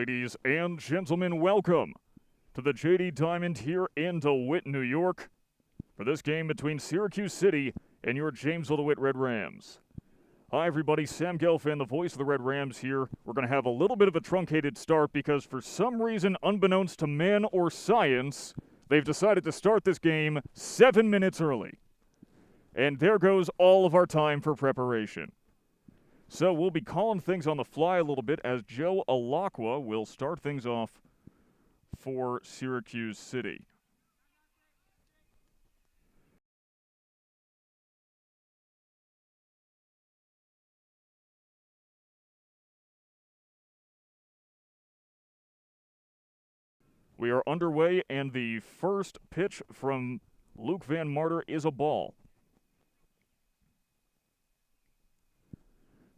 Ladies and gentlemen, welcome to the JD Diamond here in DeWitt, New York, for this game between Syracuse City and your Jamesville-DeWitt Red Rams. Hi everybody, Sam Gelfand, the voice of the Red Rams here. We're going to have a little bit of a truncated start because for some reason, unbeknownst to man or science, they've decided to start this game 7 minutes early. And there goes all of our time for preparation. So we'll be calling things on the fly a little bit as Joe Alakwa will start things off for Syracuse City. We are underway, and the first pitch from Luke Van Marter is a ball.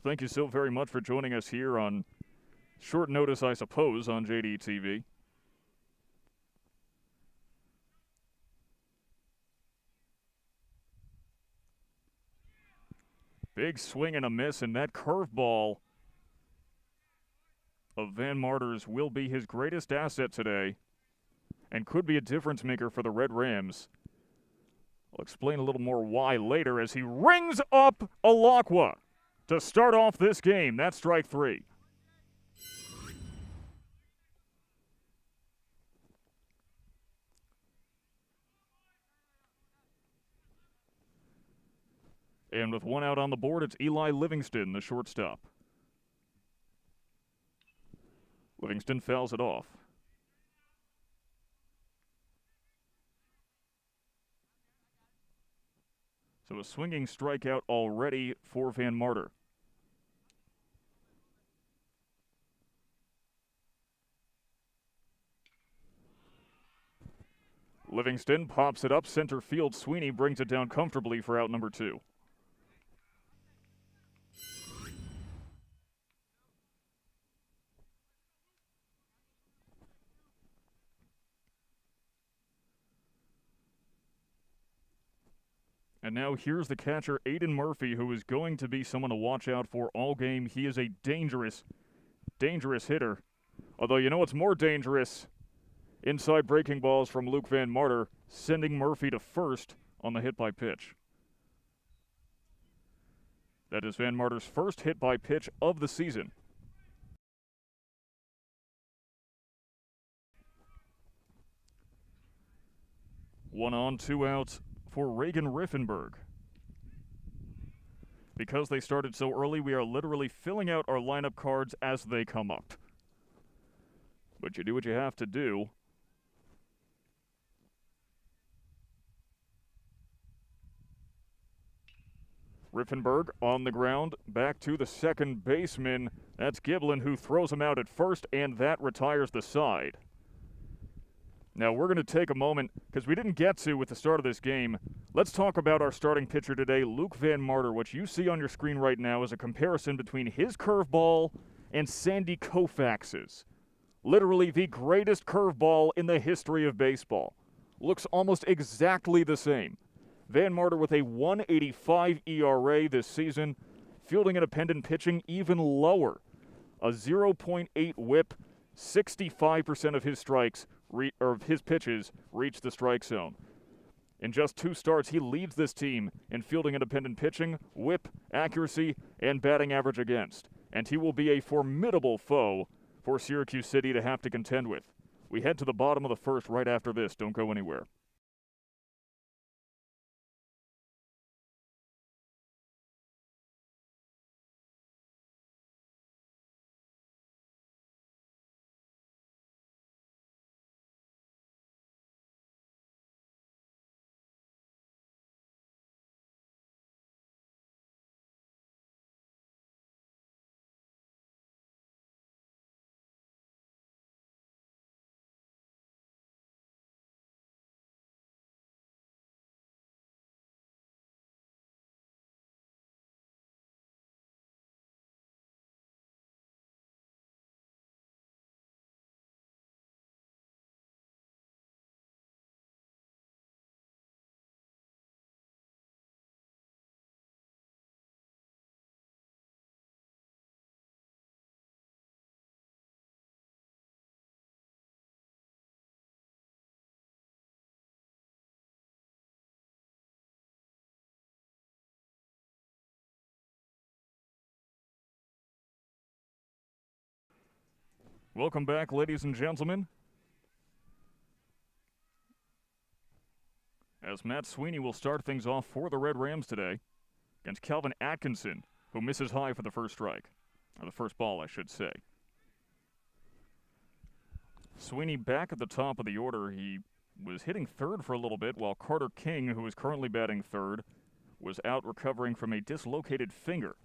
Thank you so very much for joining us here on short notice, I suppose, on JDTV. Big swing and a miss, and that curveball of Van Marter's will be his greatest asset today and could be a difference maker for the Red Rams. I'll explain a little more why later as he rings up Alakwa to start off this game. That's strike three. And with one out on the board, it's Eli Livingston, the shortstop. Livingston fouls it off. So a swinging strikeout already for Van Marter. Livingston pops it up center field. Sweeney brings it down comfortably for out number two. And now here's the catcher, Aiden Murphy, who is going to be someone to watch out for all game. He is a dangerous, dangerous hitter. Although, you know what's more dangerous? Inside breaking balls from Luke Van Marter, sending Murphy to first on the hit by pitch. That is Van Marter's first hit by pitch of the season. One on, two outs for Reagan Riffenberg. Because they started so early, we are literally filling out our lineup cards as they come up. But you do what you have to do. Riffenberg on the ground, back to the second baseman. That's Giblin, who throws him out at first, and that retires the side. Now, we're going to take a moment, because we didn't get to with the start of this game. Let's talk about our starting pitcher today, Luke Van Marter. What you see on your screen right now is a comparison between his curveball and Sandy Koufax's. Literally the greatest curveball in the history of baseball. Looks almost exactly the same. Van Marter with a 1.85 ERA this season, fielding independent pitching even lower. A 0.8 whip, 65% of his strikes, of his pitches, reach the strike zone. In just 2 starts, he leads this team in fielding independent pitching, whip, accuracy, and batting average against. And he will be a formidable foe for Syracuse City to have to contend with. We head to the bottom of the first right after this. Don't go anywhere. Welcome back, ladies and gentlemen. As Matt Sweeney will start things off for the Red Rams today against Calvin Atkinson, who misses high for the first strike. Or the first ball, I should say. Sweeney back at the top of the order. He was hitting third for a little bit, while Carter King, who is currently batting third, was out recovering from a dislocated finger.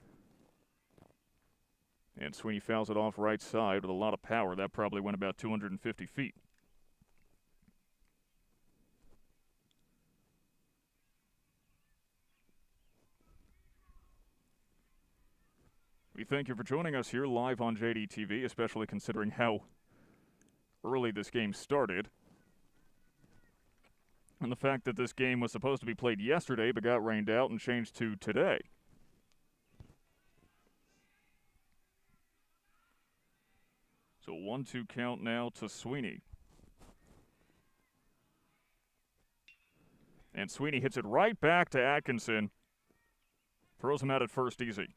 And Sweeney fouls it off right side with a lot of power. That probably went about 250 feet. We thank you for joining us here live on JDTV, especially considering how early this game started. And the fact that this game was supposed to be played yesterday but got rained out and changed to today. So 1-2 count now to Sweeney. And Sweeney hits it right back to Atkinson. Throws him out at first easy.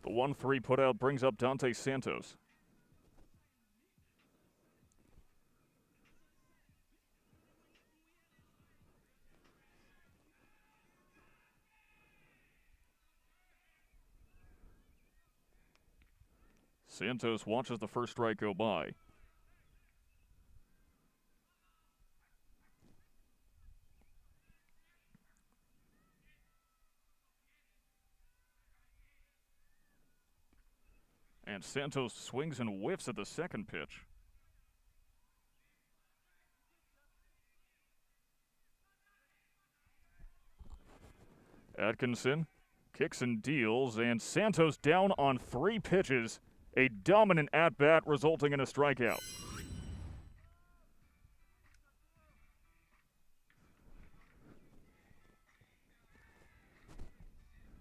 The 1-3 putout brings up Dante Santos. Santos watches the first strike go by. And Santos swings and whiffs at the second pitch. Atkinson kicks and deals, and Santos down on 3 pitches. A dominant at-bat resulting in a strikeout.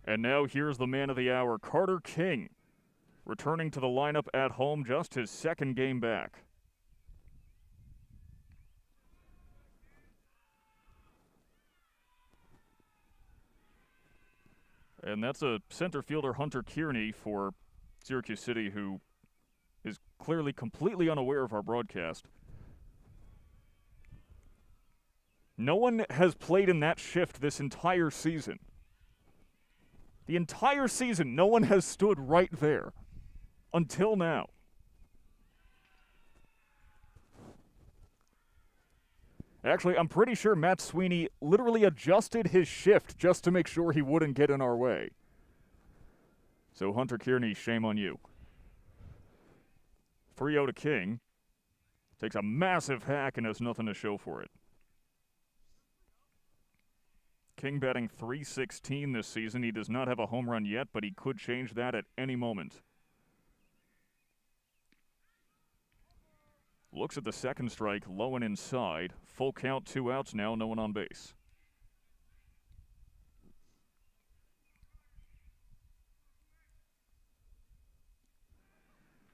And now here's the man of the hour, Carter King, returning to the lineup at home, just his second game back. And that's a center fielder, Hunter Kearney, for Syracuse City, who is clearly completely unaware of our broadcast. No one has played in that shift this entire season. The entire season, no one has stood right there. Until now. Actually, I'm pretty sure Matt Sweeney literally adjusted his shift just to make sure he wouldn't get in our way. So Hunter Kearney, shame on you. 3-0 to King. Takes a massive hack and has nothing to show for it. King batting .316 this season. He does not have a home run yet, but he could change that at any moment. Looks at the second strike, low and inside. Full count, 2 outs now, no one on base.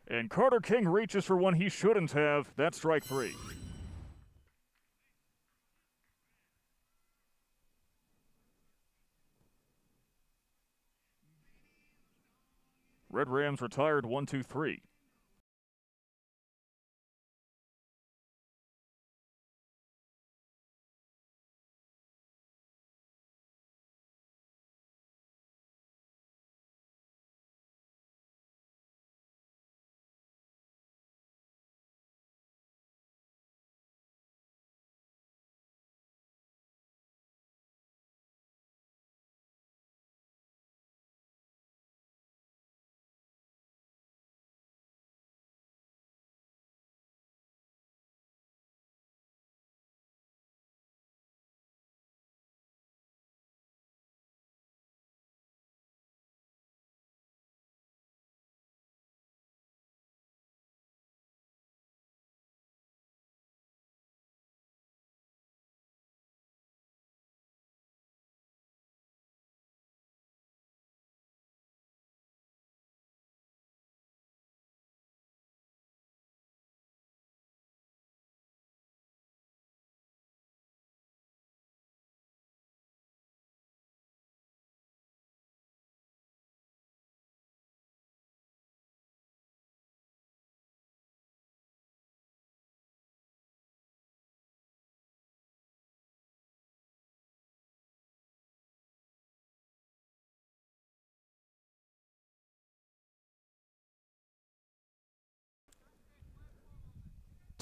And Carter King reaches for one he shouldn't have. That's strike 3. Red Rams retired 1-2-3.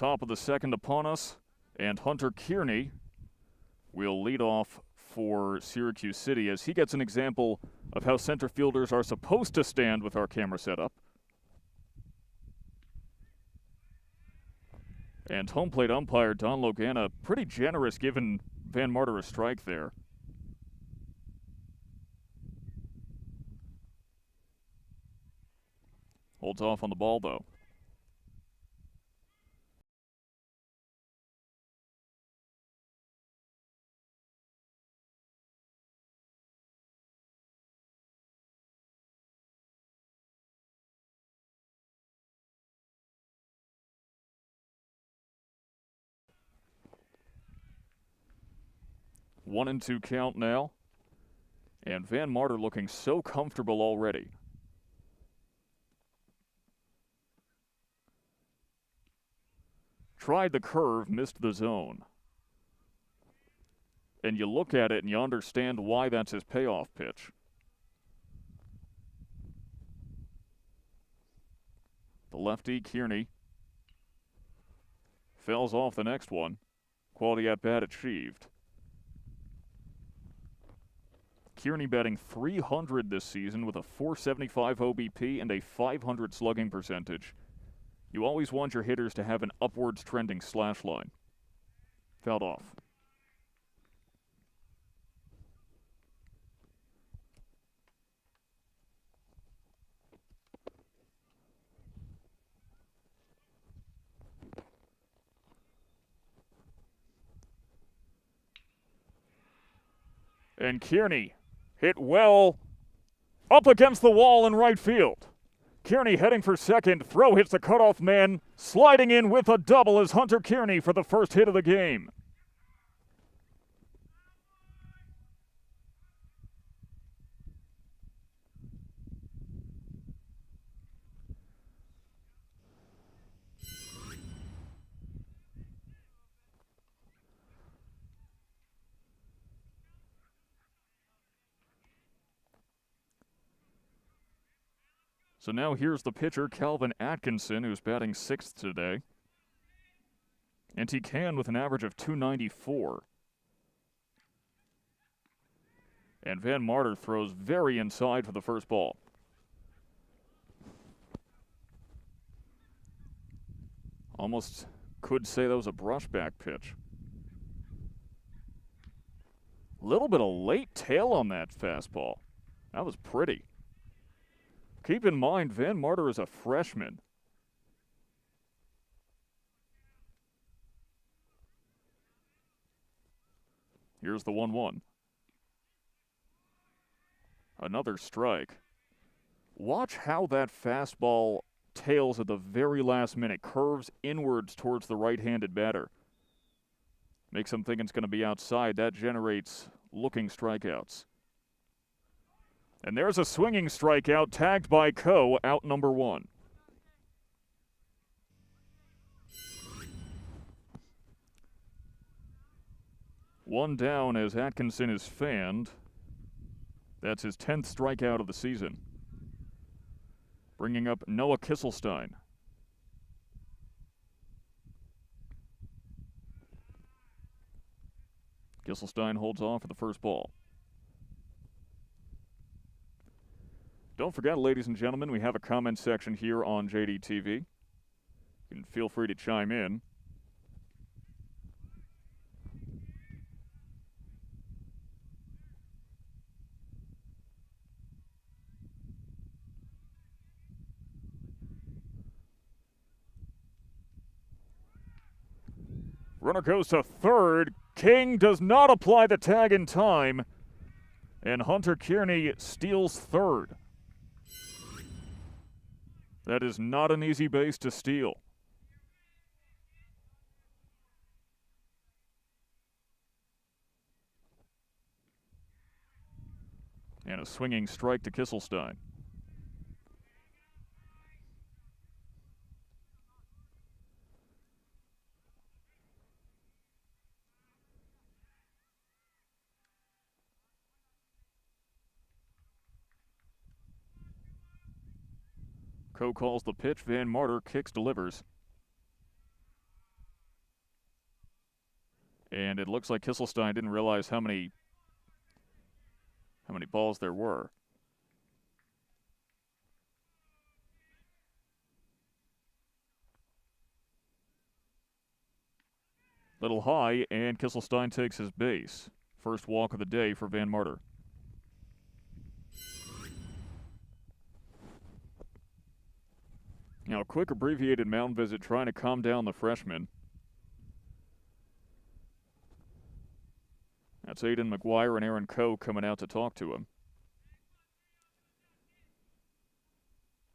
Top of the second upon us, and Hunter Kearney will lead off for Syracuse City as he gets an example of how center fielders are supposed to stand with our camera setup. And home plate umpire Don Logana pretty generous giving Van Marter a strike there. Holds off on the ball, though. One and two count now. And Van Marter looking so comfortable already. Tried the curve, missed the zone. And you look at it and you understand why that's his payoff pitch. The lefty, Kearney, fouls off the next one. Quality at bat achieved. Kearney batting .300 this season with a .475 OBP and a .500 slugging percentage. You always want your hitters to have an upwards trending slash line. Fouled off. And Kearney hit well up against the wall in right field. Kearney heading for second. Throw hits the cutoff man. Sliding in with a double is Hunter Kearney for the first hit of the game. So now here's the pitcher, Calvin Atkinson, who's batting sixth today. And he can with an average of .294. And Van Marter throws very inside for the first ball. Almost could say that was a brushback pitch. Little bit of late tail on that fastball. That was pretty. Keep in mind, Van Marter is a freshman. Here's the 1-1. Another strike. Watch how that fastball tails at the very last minute, curves inwards towards the right-handed batter. Makes him think it's going to be outside. That generates looking strikeouts. And there's a swinging strikeout tagged by Coe, out number one. One down as Atkinson is fanned. That's his 10th strikeout of the season. Bringing up Noah Kisselstein. Kisselstein holds off for the first ball. Don't forget, ladies and gentlemen, we have a comment section here on JDTV. You can feel free to chime in. Runner goes to third. King does not apply the tag in time. And Hunter Kearney steals third. That is not an easy base to steal. And a swinging strike to Kisselstein. Coe calls the pitch. Van Marter kicks, delivers. And it looks like Kisselstein didn't realize how many balls there were. Little high, and Kisselstein takes his base. First walk of the day for Van Marter. Now, a quick abbreviated mound visit trying to calm down the freshman. That's Aiden McGuire and Aaron Coe coming out to talk to him.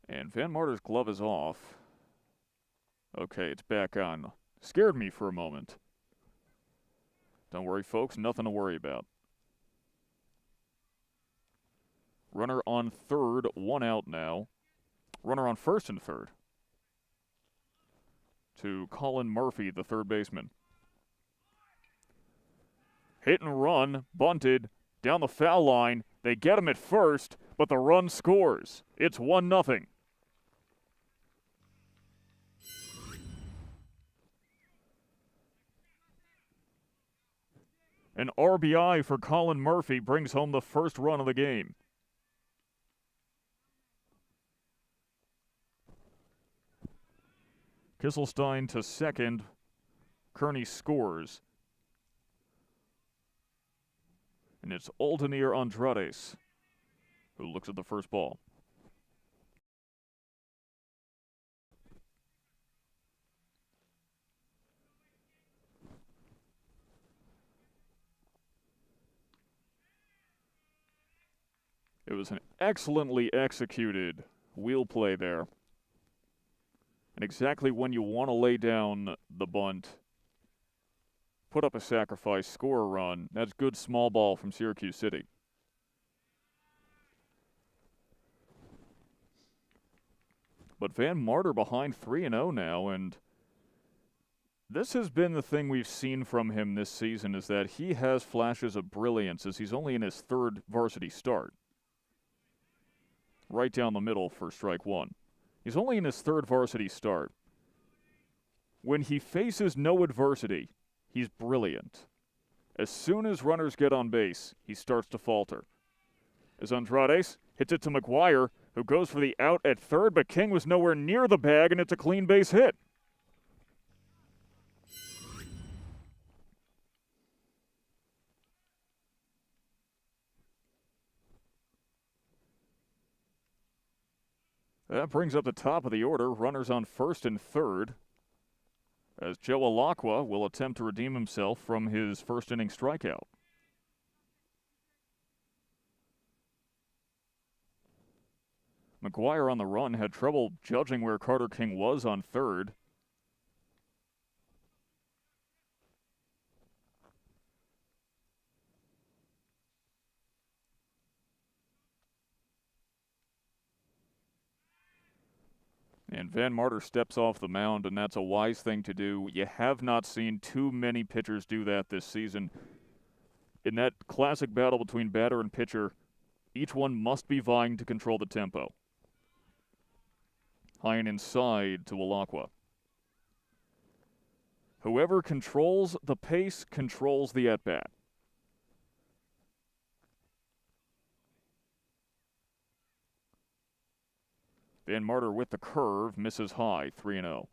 And Van Marter's glove is off. Okay, it's back on. Scared me for a moment. Don't worry, folks, nothing to worry about. Runner on third, one out now. Runner on first and third. To Colin Murphy, the third baseman. Hit and run, bunted, down the foul line. They get him at first, but the run scores. It's 1-0. An RBI for Colin Murphy brings home the first run of the game. Kisselstein to second. Kearney scores. And it's Aldenir Andrades who looks at the first ball. It was an excellently executed wheel play there. And exactly when you want to lay down the bunt, put up a sacrifice, score a run. That's good small ball from Syracuse City. But Van Marter behind 3-0 now, and this has been the thing we've seen from him this season, is that he has flashes of brilliance as he's only in his third varsity start. Right down the middle for strike one. He's only in his third varsity start. When he faces no adversity, he's brilliant. As soon as runners get on base, he starts to falter. As Andrades hits it to McGuire, who goes for the out at third, but King was nowhere near the bag, and it's a clean base hit. That brings up the top of the order. Runners on first and third, as Joe Alacqua will attempt to redeem himself from his first inning strikeout. McGuire on the run had trouble judging where Carter King was on third. And Van Marter steps off the mound, and that's a wise thing to do. You have not seen too many pitchers do that this season. In that classic battle between batter and pitcher, each one must be vying to control the tempo. High and inside to Alacqua. Whoever controls the pace controls the at-bat. Van Marter with the curve, misses high, 3-0.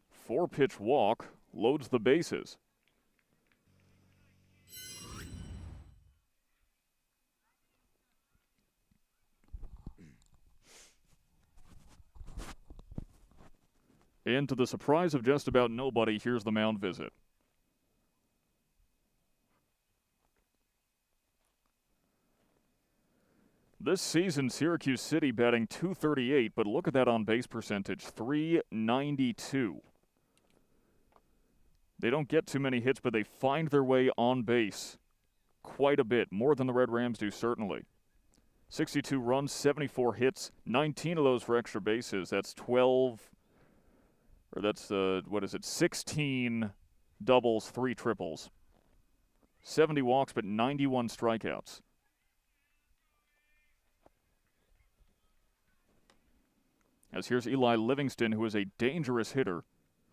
Four-pitch walk, loads the bases. And to the surprise of just about nobody, here's the mound visit. This season, Syracuse City batting .238, but look at that on-base percentage, .392. They don't get too many hits, but they find their way on base quite a bit, more than the Red Rams do, certainly. 62 runs, 74 hits, 19 of those for extra bases. That's 16 doubles, 3 triples. 70 walks, but 91 strikeouts. As here's Eli Livingston, who is a dangerous hitter,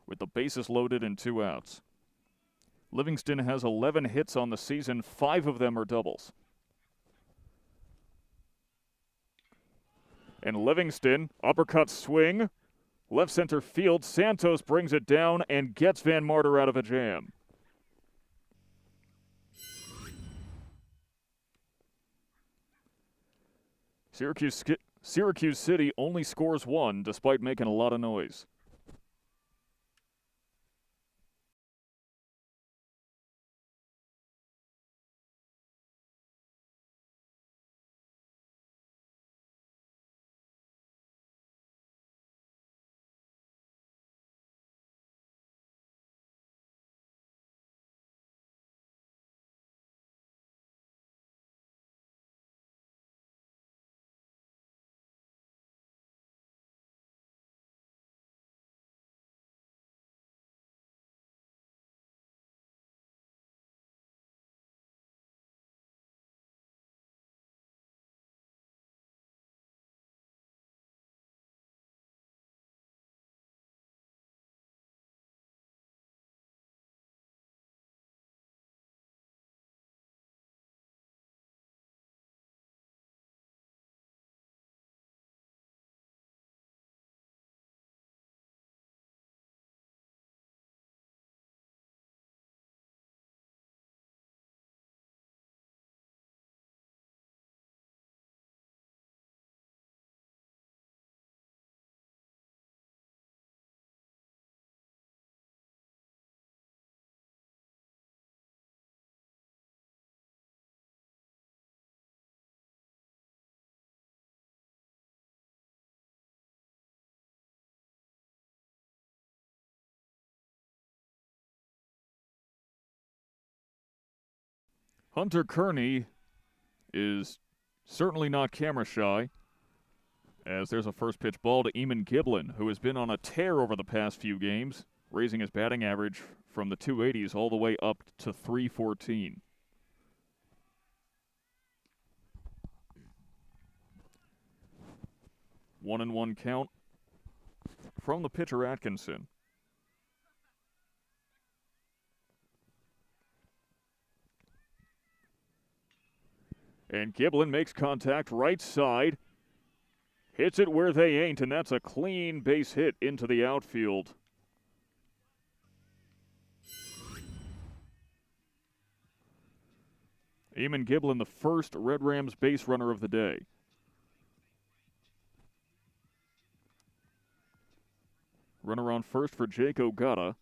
with the bases loaded and 2 outs. Livingston has 11 hits on the season. 5 of them are doubles. And Livingston, uppercut swing, left center field. Santos brings it down and gets Van Marter out of a jam. Syracuse City only scores 1 despite making a lot of noise. Hunter Kearney is certainly not camera shy, as there's a first pitch ball to Eamon Giblin, who has been on a tear over the past few games, raising his batting average from the 280s all the way up to 314. One and one count from the pitcher Atkinson. And Giblin makes contact right side. Hits it where they ain't, and that's a clean base hit into the outfield. Eamon Giblin, the first Red Rams base runner of the day. Runner on first for Jake Ogata.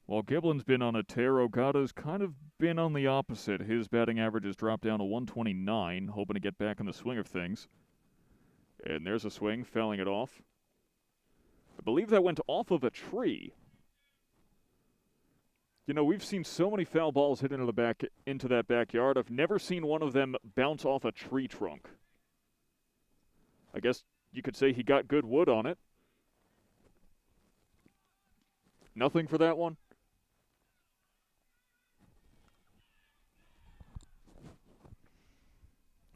While Giblin's been on a tear, Ogata's kind of been on the opposite. His batting average has dropped down to 129, hoping to get back in the swing of things. And there's a swing, fouling it off. I believe that went off of a tree. You know, we've seen so many foul balls hit into that backyard. I've never seen one of them bounce off a tree trunk. I guess you could say he got good wood on it. Nothing for that one?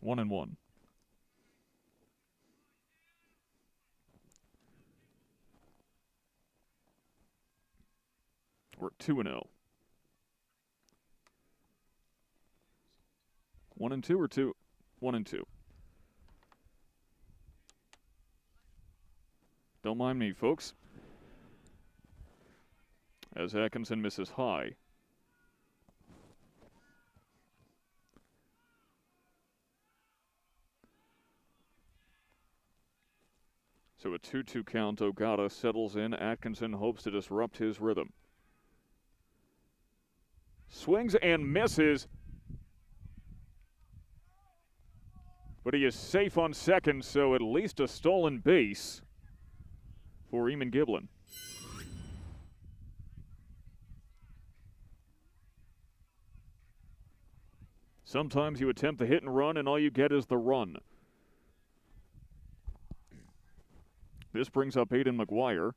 One and one. We're at 2-0. 1 and 2 or 2? 1 and 2. Don't mind me, folks. As Atkinson misses high. So a 2-2 count. Ogata settles in. Atkinson hopes to disrupt his rhythm. Swings and misses. But he is safe on second, so at least a stolen base for Eamon Giblin. Sometimes you attempt the hit and run, and all you get is the run. This brings up Aiden McGuire.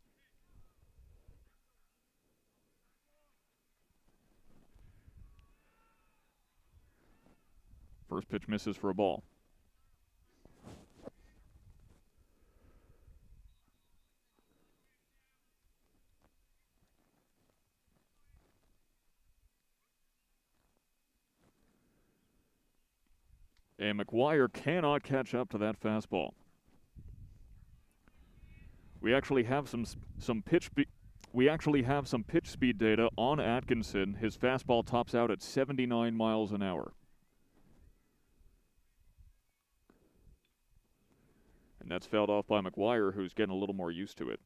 First pitch misses for a ball. And McGuire cannot catch up to that fastball. We actually have some pitch speed data on Atkinson. His fastball tops out at 79 miles an hour. And that's fouled off by McGuire, who's getting a little more used to it.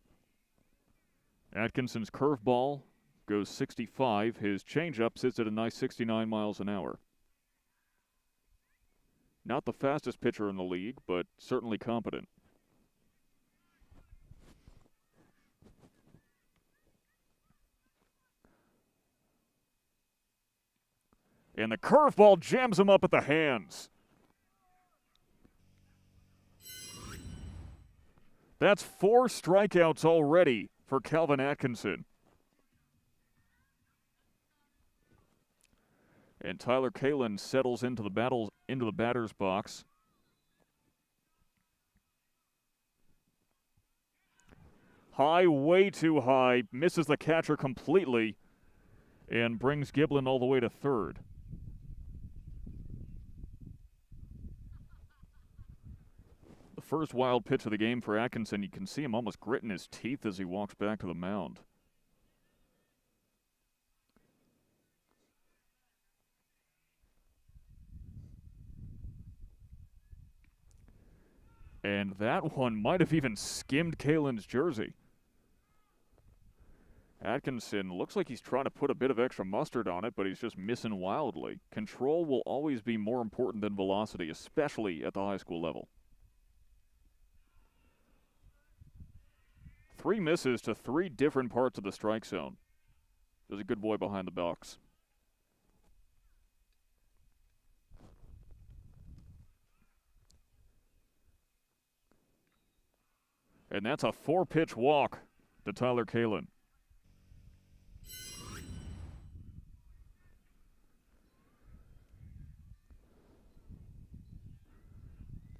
Atkinson's curveball goes 65. His changeup sits at a nice 69 miles an hour. Not the fastest pitcher in the league, but certainly competent. And the curveball jams him up at the hands. That's 4 strikeouts already for Calvin Atkinson. And Tyler Kalin settles into the batter's box. High, way too high, misses the catcher completely, and brings Giblin all the way to third. The first wild pitch of the game for Atkinson, you can see him almost gritting his teeth as he walks back to the mound. And that one might have even skimmed Kalin's jersey. Atkinson looks like he's trying to put a bit of extra mustard on it, but he's just missing wildly. Control will always be more important than velocity, especially at the high school level. 3 misses to 3 different parts of the strike zone. There's a good boy behind the box. And that's a 4-pitch walk to Tyler Kalin.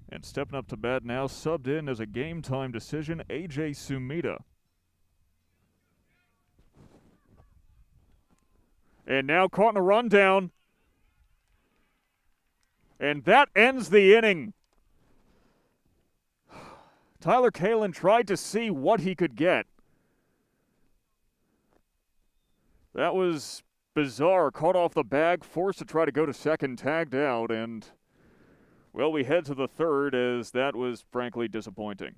And stepping up to bat now, subbed in as a game-time decision, A.J. Sumida. And now caught in a rundown. And that ends the inning. Tyler Kalin tried to see what he could get. That was bizarre. Caught off the bag, forced to try to go to second, tagged out, and, well, we head to the third as that was frankly disappointing.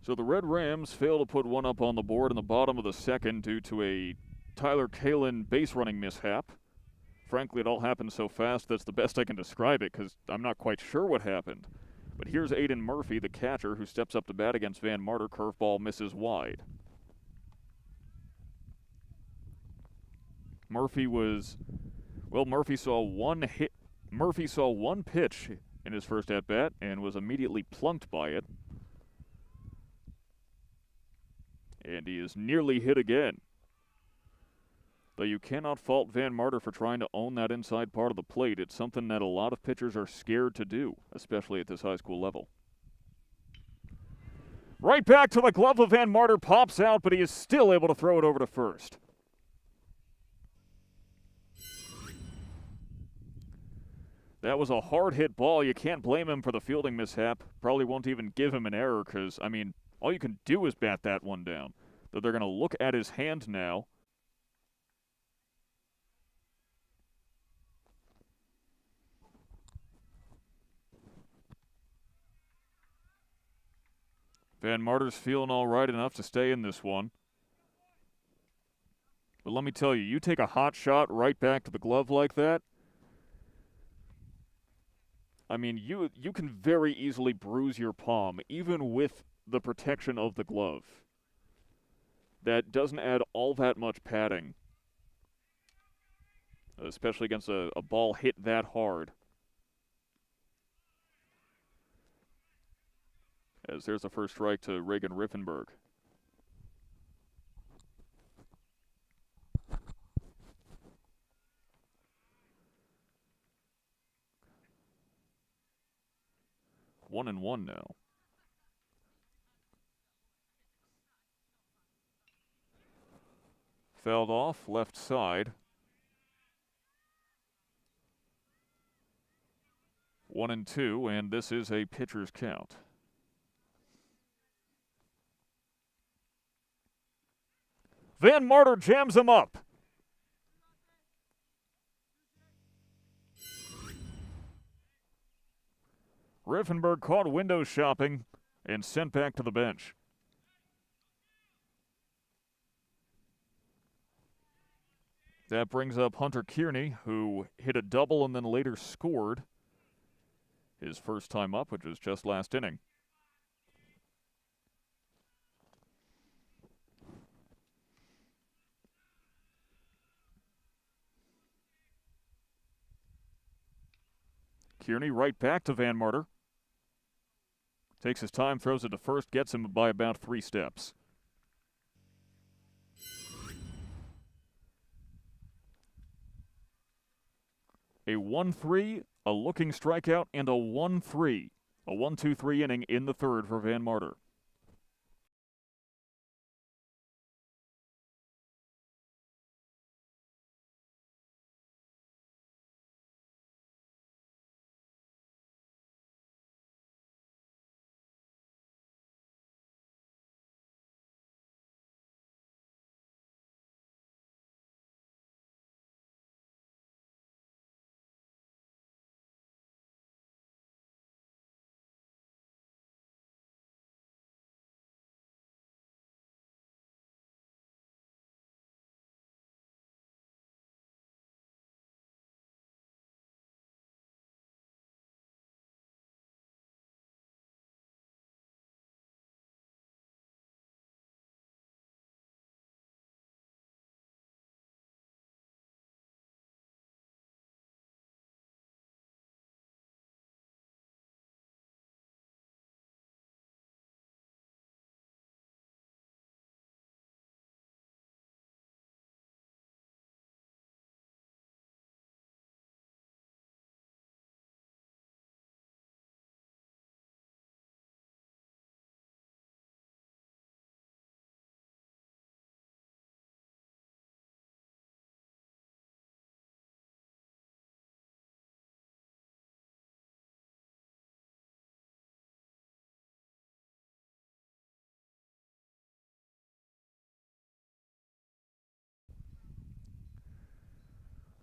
So the Red Rams fail to put one up on the board in the bottom of the second due to a Tyler Kalin base running mishap. Frankly, it all happened so fast that's the best I can describe it because I'm not quite sure what happened. But here's Aiden Murphy, the catcher, who steps up to bat against Van Marter. Curveball misses wide. Murphy saw one pitch in his first at-bat and was immediately plunked by it. And he is nearly hit again. Though you cannot fault Van Marter for trying to own that inside part of the plate. It's something that a lot of pitchers are scared to do, especially at this high school level. Right back to the glove of Van Marter, pops out, but he is still able to throw it over to first. That was a hard-hit ball. You can't blame him for the fielding mishap. Probably won't even give him an error because, I mean, all you can do is bat that one down. Though they're going to look at his hand now. Van Marter's feeling all right enough to stay in this one. But let me tell you, you take a hot shot right back to the glove like that, I mean, you can very easily bruise your palm, even with the protection of the glove. That doesn't add all that much padding, especially against a ball hit that hard. As there's the first strike to Reagan Riffenberg. 1-1 now. Fouled off, left side. 1-2, and this is a pitcher's count. Van Marter jams him up. Riffenberg caught window shopping and sent back to the bench. That brings up Hunter Kearney, who hit a double and then later scored his first time up, which was just last inning. Kearney right back to Van Marter. Takes his time, throws it to first, gets him by about 3 steps. A 1-3, a looking strikeout, and a 1-3. A 1-2-3 inning in the third for Van Marter.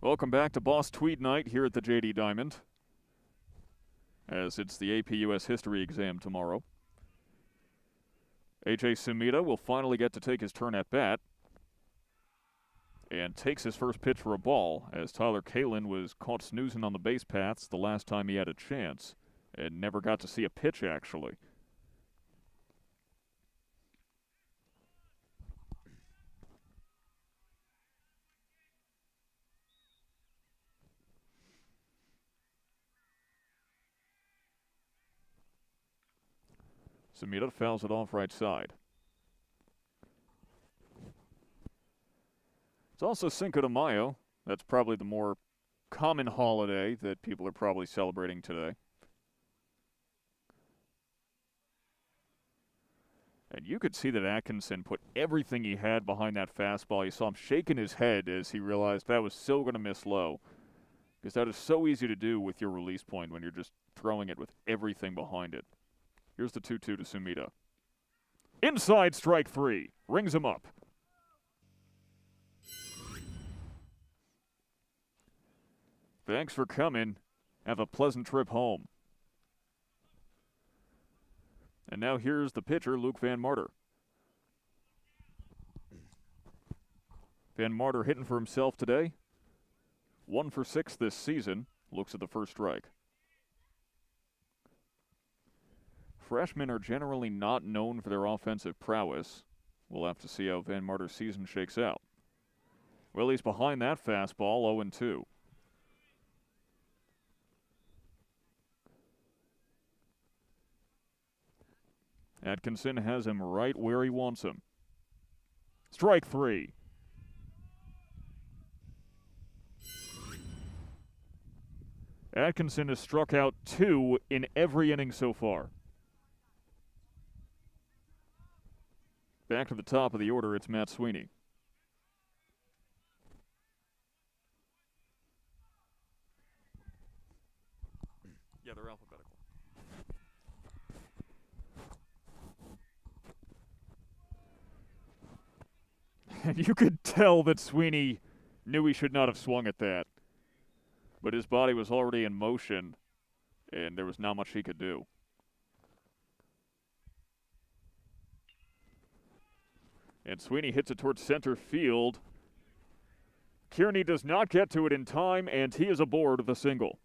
Welcome back to Boss Tweed Night here at the JD Diamond, as it's the AP US History exam tomorrow. A.J. Sumida will finally get to take his turn at bat and takes his first pitch for a ball, as Tyler Kalin was caught snoozing on the base paths the last time he had a chance and never got to see a pitch, actually. Sumida fouls it off right side. It's also Cinco de Mayo. That's probably the more common holiday that people are probably celebrating today. And you could see that Atkinson put everything he had behind that fastball. You saw him shaking his head as he realized that was so going to miss low. Because that is so easy to do with your release point when you're just throwing it with everything behind it. Here's the 2-2 to Sumida. Inside strike 3. Rings him up. Thanks for coming. Have a pleasant trip home. And now here's the pitcher, Luke Van Marter. Van Marter hitting for himself today. 1 for 6 this season. Looks at the first strike. Freshmen are generally not known for their offensive prowess. We'll have to see how Van Marter's season shakes out. Well, he's behind that fastball, 0-2. Atkinson has him right where he wants him. Strike 3. Atkinson has struck out 2 in every inning so far. Back to the top of the order, it's Matt Sweeney. Yeah, they're alphabetical. And you could tell that Sweeney knew he should not have swung at that. But his body was already in motion, and there was not much he could do. And Sweeney hits it towards center field. Kearney does not get to it in time, and he is aboard with a single.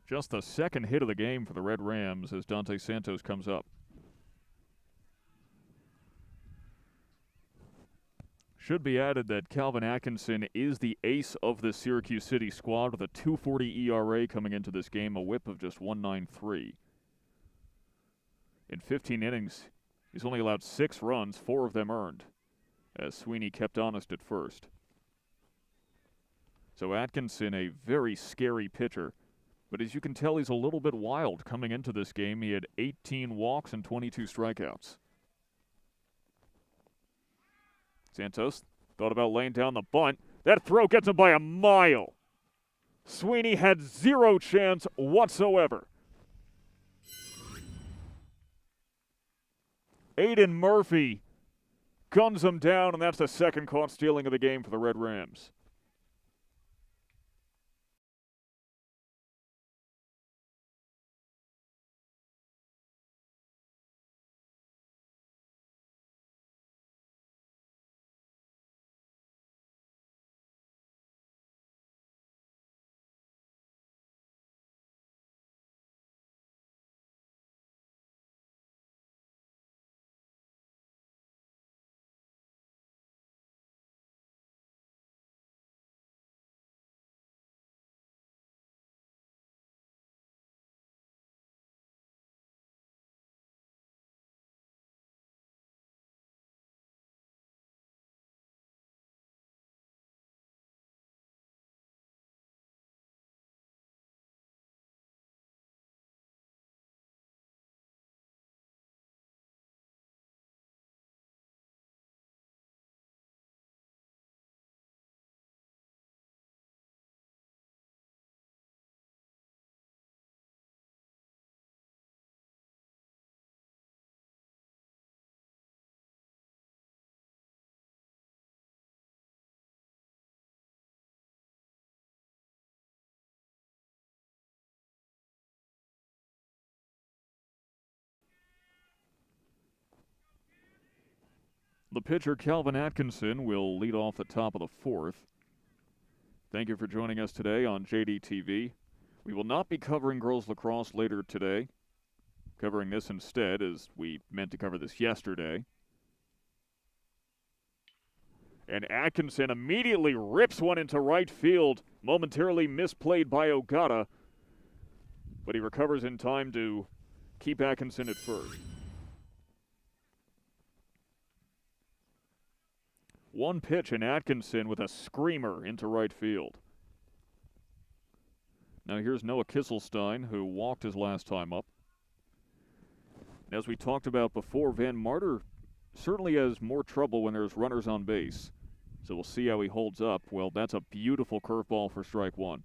Just the second hit of the game for the Red Rams as Dante Santos comes up. Should be added that Calvin Atkinson is the ace of the Syracuse City squad with a 2.40 ERA coming into this game, a whip of just 1.93. In 15 innings, he's only allowed 6 runs, 4 of them earned, as Sweeney kept honest at first. So Atkinson, a very scary pitcher, but as you can tell, he's a little bit wild coming into this game. He had 18 walks and 22 strikeouts. Santos thought about laying down the bunt. That throw gets him by a mile. Sweeney had 0 chance whatsoever. Aiden Murphy guns him down, and that's the second caught stealing of the game for the Red Rams. The pitcher, Calvin Atkinson, will lead off the top of the 4th. Thank you for joining us today on JDTV. We will not be covering girls lacrosse later today. Covering this instead, as we meant to cover this yesterday. And Atkinson immediately rips one into right field, momentarily misplayed by Ogata. But he recovers in time to keep Atkinson at first. One pitch and Atkinson with a screamer into right field. Now here's Noah Kisselstein, who walked his last time up. As we talked about before, Van Marter certainly has more trouble when there's runners on base. So we'll see how he holds up. Well, that's a beautiful curveball for strike one.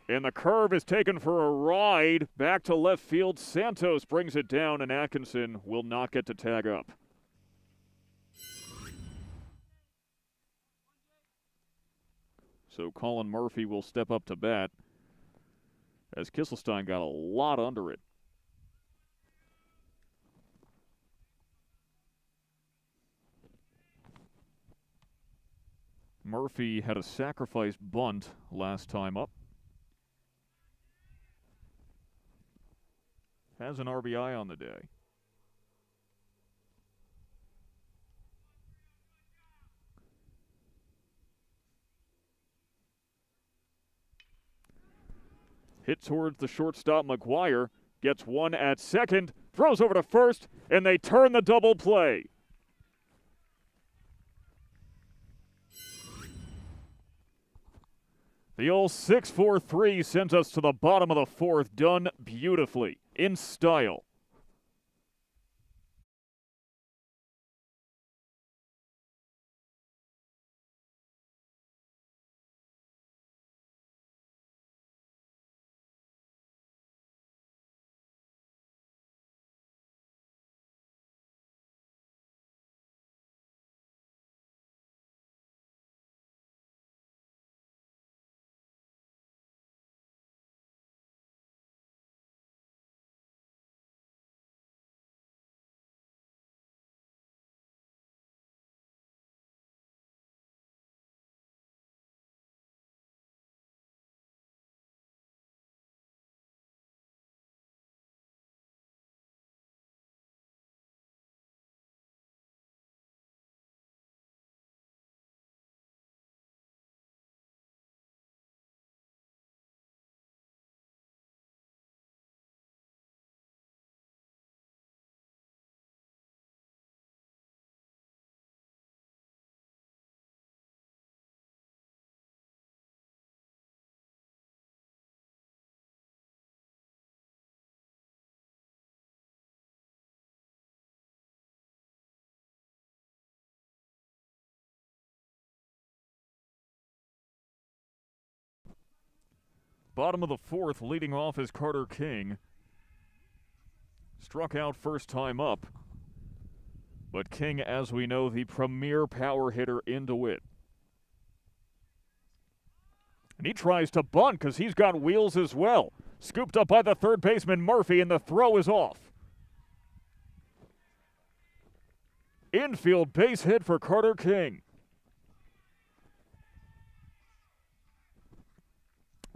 And the curve is taken for a ride. Back to left field. Santos brings it down, and Atkinson will not get to tag up. So Colin Murphy will step up to bat, as Kisselstein got a lot under it. Murphy had a sacrifice bunt last time up. Has an RBI on the day. Hit towards the shortstop, McGuire. Gets one at second. Throws over to first, and they turn the double play. The old 6-4-3 sends us to the bottom of the fourth, done beautifully, in style. Bottom of the fourth, leading off is Carter King. Struck out first time up. But King, as we know, the premier power hitter in DeWitt. And he tries to bunt because he's got wheels as well. Scooped up by the third baseman Murphy, and the throw is off. Infield base hit for Carter King.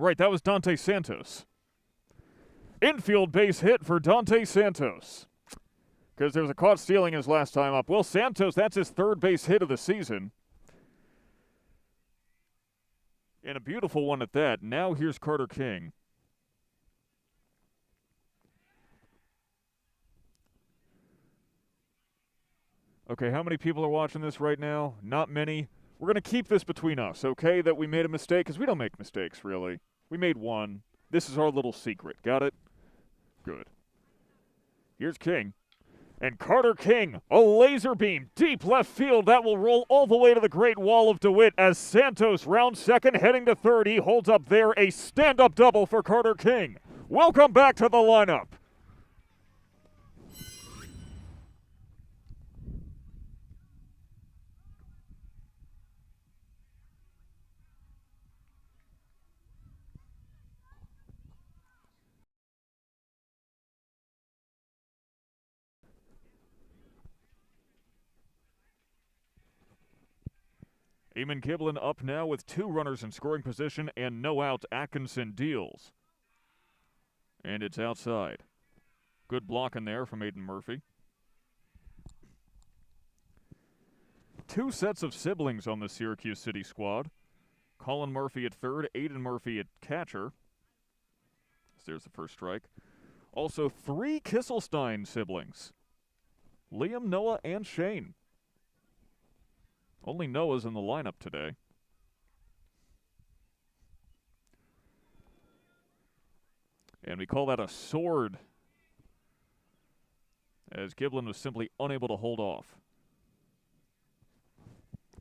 Right, that was Dante Santos. Infield base hit for Dante Santos. Because there was a caught stealing his last time up. Well, Santos, that's his third base hit of the season. And a beautiful one at that. Now here's Carter King. Okay, how many people are watching this right now? Not many. We're going to keep this between us, okay? That we made a mistake, because we don't make mistakes, really. We made one. This is our little secret. Got it? Good. Here's King. And Carter King, a laser beam, deep left field. That will roll all the way to the Great Wall of DeWitt as Santos, round second, heading to third. He holds up there a stand-up double for Carter King. Welcome back to the lineup. Eamon Giblin up now with 2 runners in scoring position and no outs. Atkinson deals. And it's outside. Good blocking there from Aiden Murphy. 2 sets of siblings on the Syracuse City squad. Colin Murphy at third, Aiden Murphy at catcher. There's the first strike. Also 3 Kisselstein siblings. Liam, Noah, and Shane. Only Noah's in the lineup today. And we call that a sword, as Giblin was simply unable to hold off.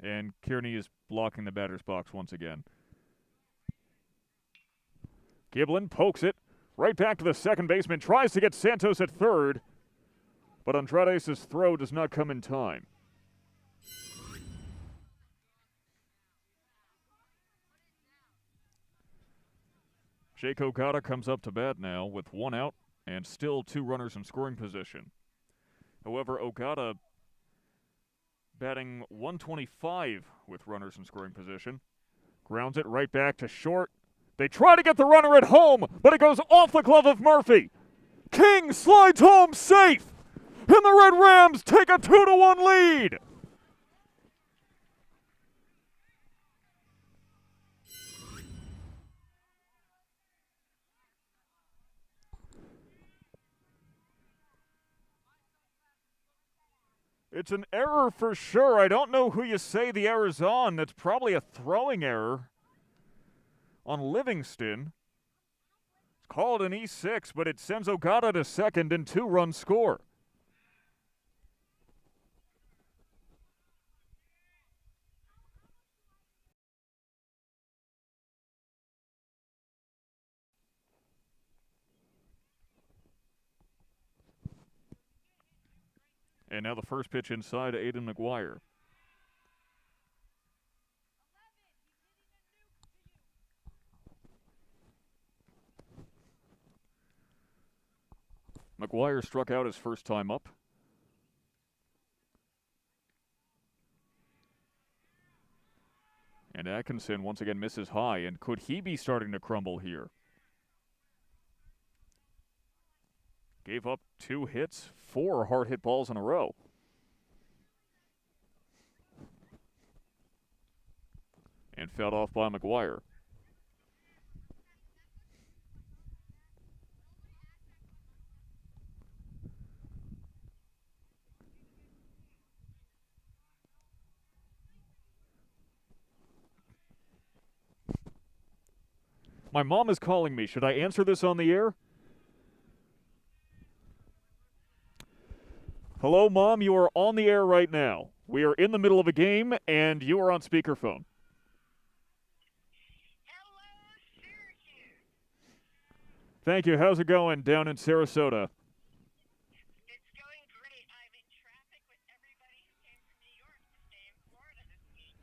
And Kearney is blocking the batter's box once again. Giblin pokes it right back to the second baseman, tries to get Santos at third, but Andrades' throw does not come in time. Jake Ogata comes up to bat now with 1 out and still 2 runners in scoring position. However, Ogata batting .125 with runners in scoring position. Grounds it right back to short. They try to get the runner at home, but it goes off the glove of Murphy. King slides home safe, and the Red Rams take a 2-1 lead. It's an error for sure. I don't know who you say the error's on. That's probably a throwing error on Livingston. It's called an E6, but it sends Ogata to second and 2-run score. And now the first pitch inside to Aiden McGuire. McGuire struck out his first time up. And Atkinson once again misses high, and could he be starting to crumble here? Gave up 2 hits, 4 hard hit balls in a row. And fouled off by McGuire. My mom is calling me. Should I answer this on the air? Hello, Mom. You are on the air right now. We are in the middle of a game, and you are on speakerphone. Hello, Syracuse. Thank you. How's it going down in Sarasota? It's going great. I'm in traffic with everybody who came from New York to stay in Florida this week.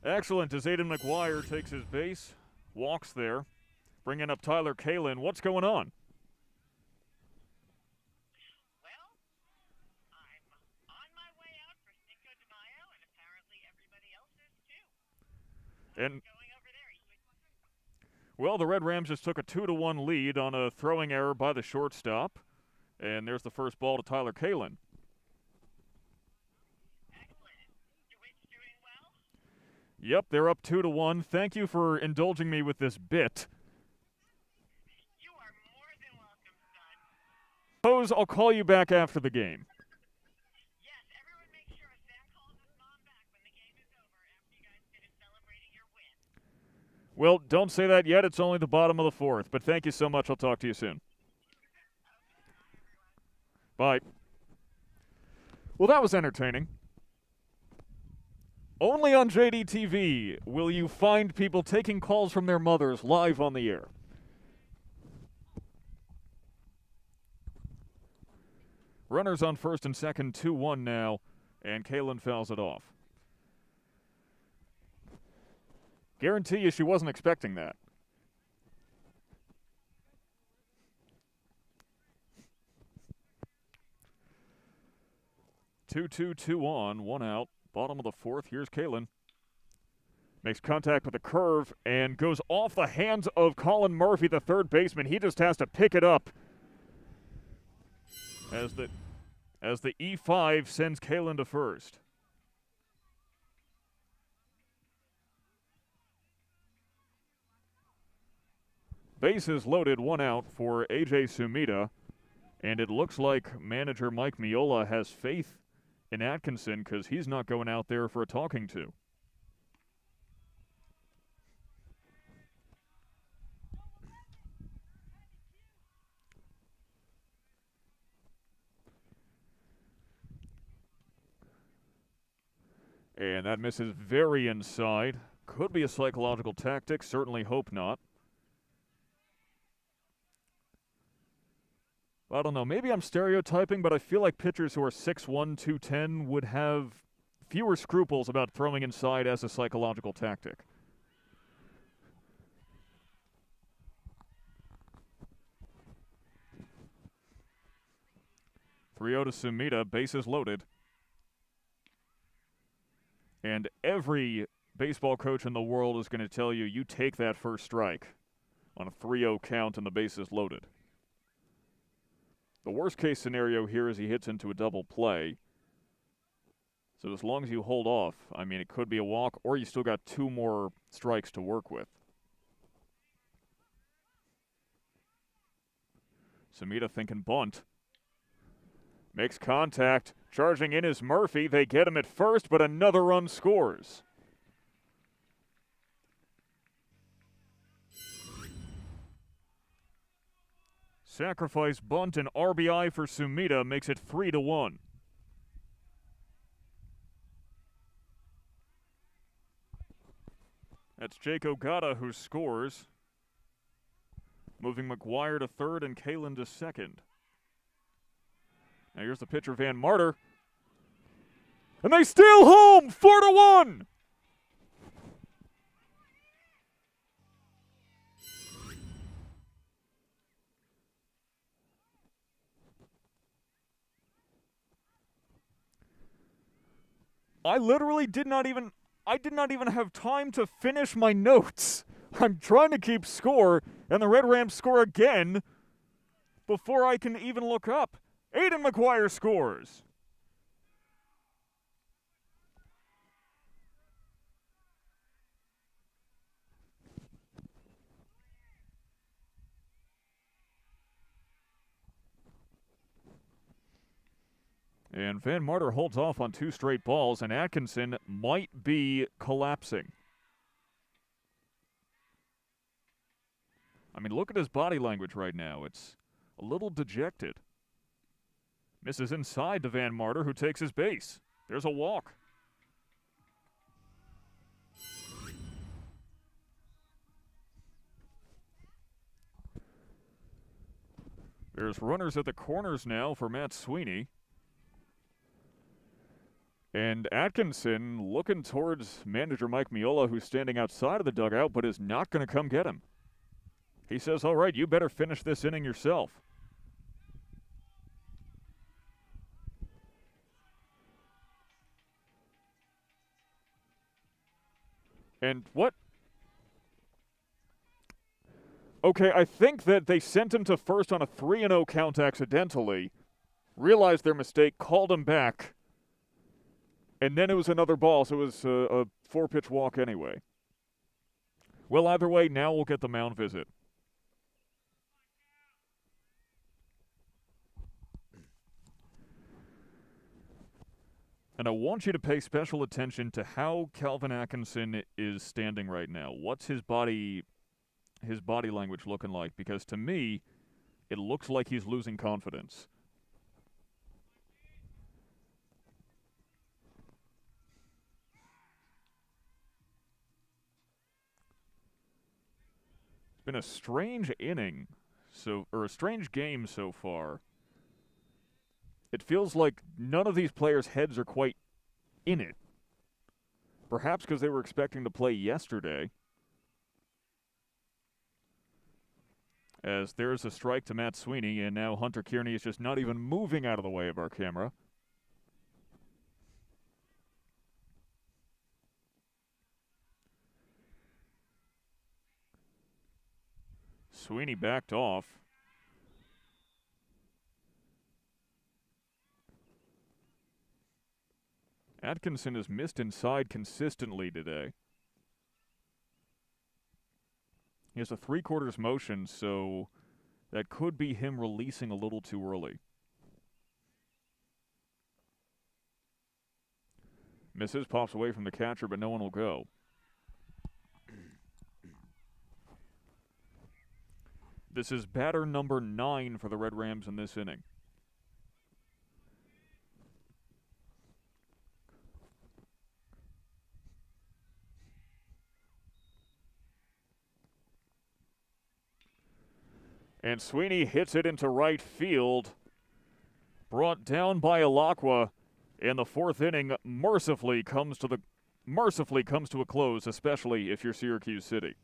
Excellent. As Aiden McGuire takes his base, walks there, bringing up Tyler Kalin. What's going on? Well, I'm on my way out for Cinco de Mayo, and apparently everybody else is too. And Going over there. well, the Red Rams just took a 2-1 lead on a throwing error by the shortstop. And there's the first ball to Tyler Kalin. Excellent. DeWitt's doing well? Yep, they're up 2-1. Thank you for indulging me with this bit. You are more than welcome, son. Suppose I'll call you back after the game. Yes, everyone make sure Sam calls his mom back when the game is over after you guys finish celebrating your win. Well, don't say that yet. It's only the bottom of the 4th. But thank you so much. I'll talk to you soon. Bye. Well, that was entertaining. Only on JDTV will you find people taking calls from their mothers live on the air. Runners on first and second, 2-1 now, and Kalin fouls it off. Guarantee you she wasn't expecting that. Two on, 1 out. Bottom of the 4th. Here's Kalin. Makes contact with a curve and goes off the hands of Colin Murphy, the third baseman. He just has to pick it up as the E5 sends Kalin to first. Bases loaded, 1 out for A.J. Sumida, and it looks like manager Mike Miola has faith in Atkinson because he's not going out there for a talking to. And that misses very inside. Could be a psychological tactic. Certainly hope not. I don't know. Maybe I'm stereotyping, but I feel like pitchers who are 6'1", 210 would have fewer scruples about throwing inside as a psychological tactic. Three-0 to Sumida, bases loaded. And every baseball coach in the world is going to tell you, you take that first strike on a 3-0 count and the bases loaded. The worst case scenario here is he hits into a double play. So as long as you hold off, I mean, it could be a walk, or you still got 2 more strikes to work with. Sumida thinking bunt. Makes contact. Charging in is Murphy. They get him at first, but another run scores. Sacrifice bunt and RBI for Sumida makes it 3-1. That's Jake Ogata who scores. Moving McGuire to third and Kalen to second. Now here's the pitcher, Van Marter. And they steal home! 4-1! I literally did not even have time to finish my notes. I'm trying to keep score, and the Red Rams score again before I can even look up. Aiden McGuire scores. And Van Marter holds off on 2 straight balls, and Atkinson might be collapsing. I mean, look at his body language right now. It's a little dejected. Misses inside to Van Marter, who takes his base. There's a walk. There's runners at the corners now for Matt Sweeney. And Atkinson looking towards manager Mike Miola, who's standing outside of the dugout, but is not going to come get him. He says, all right, you better finish this inning yourself. And what? Okay, I think that they sent him to first on a 3-0 count accidentally, realized their mistake, called him back, and then it was another ball, so it was a 4-pitch walk anyway. Well, either way, now we'll get the mound visit. And I want you to pay special attention to how Calvin Atkinson is standing right now. What's his body language looking like? Because to me, it looks like he's losing confidence. It's been a strange inning, or a strange game so far. It feels like none of these players' heads are quite in it. Perhaps because they were expecting to play yesterday. As there's a strike to Matt Sweeney, and now Hunter Kearney is just not even moving out of the way of our camera. Sweeney backed off. Atkinson has missed inside consistently today. He has a 3/4 motion, so that could be him releasing a little too early. Misses, pops away from the catcher, but no one will go. This is batter number 9 for the Red Rams in this inning. And Sweeney hits it into right field. Brought down by Alakwa, and the 4th inning mercifully comes to a close, especially if you're Syracuse City.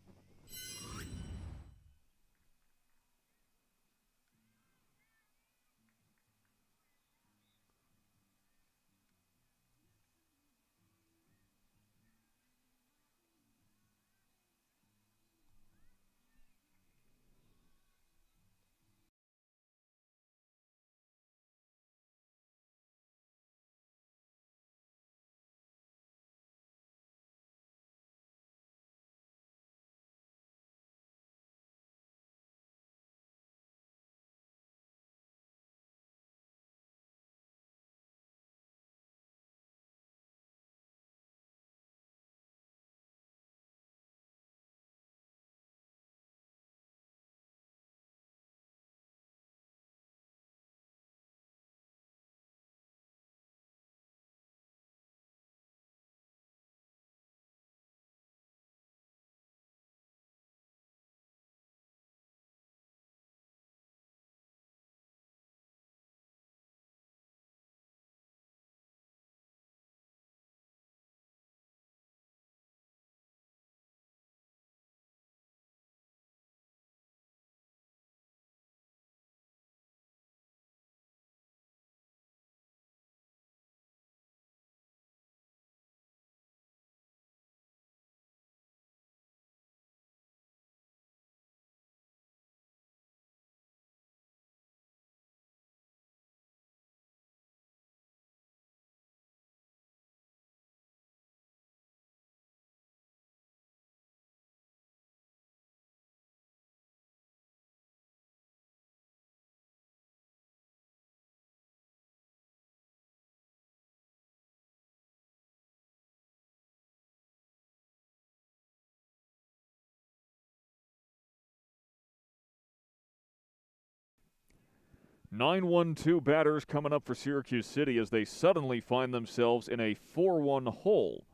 (9-1-2) batters coming up for Syracuse City as they suddenly find themselves in a 4-1 hole.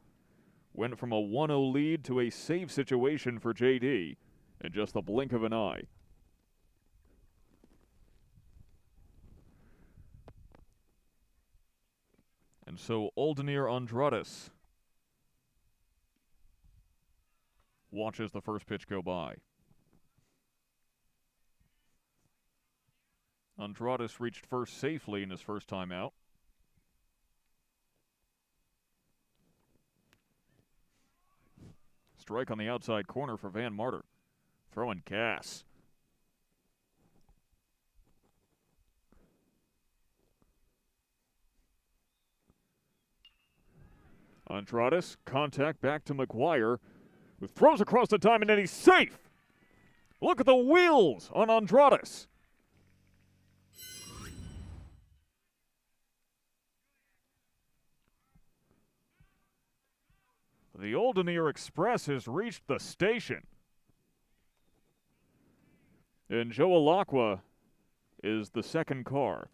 Went from a 1-0 lead to a save situation for JD in just the blink of an eye. And so Aldemir Andrades watches the first pitch go by. Andrades reached first safely in his first time out. Strike on the outside corner for Van Marter. Throwing gas. Andrades, contact back to McGuire, who throws across the diamond, and he's safe! Look at the wheels on Andrades. The Aldemir Express has reached the station. And Joe Alakwa is the second car.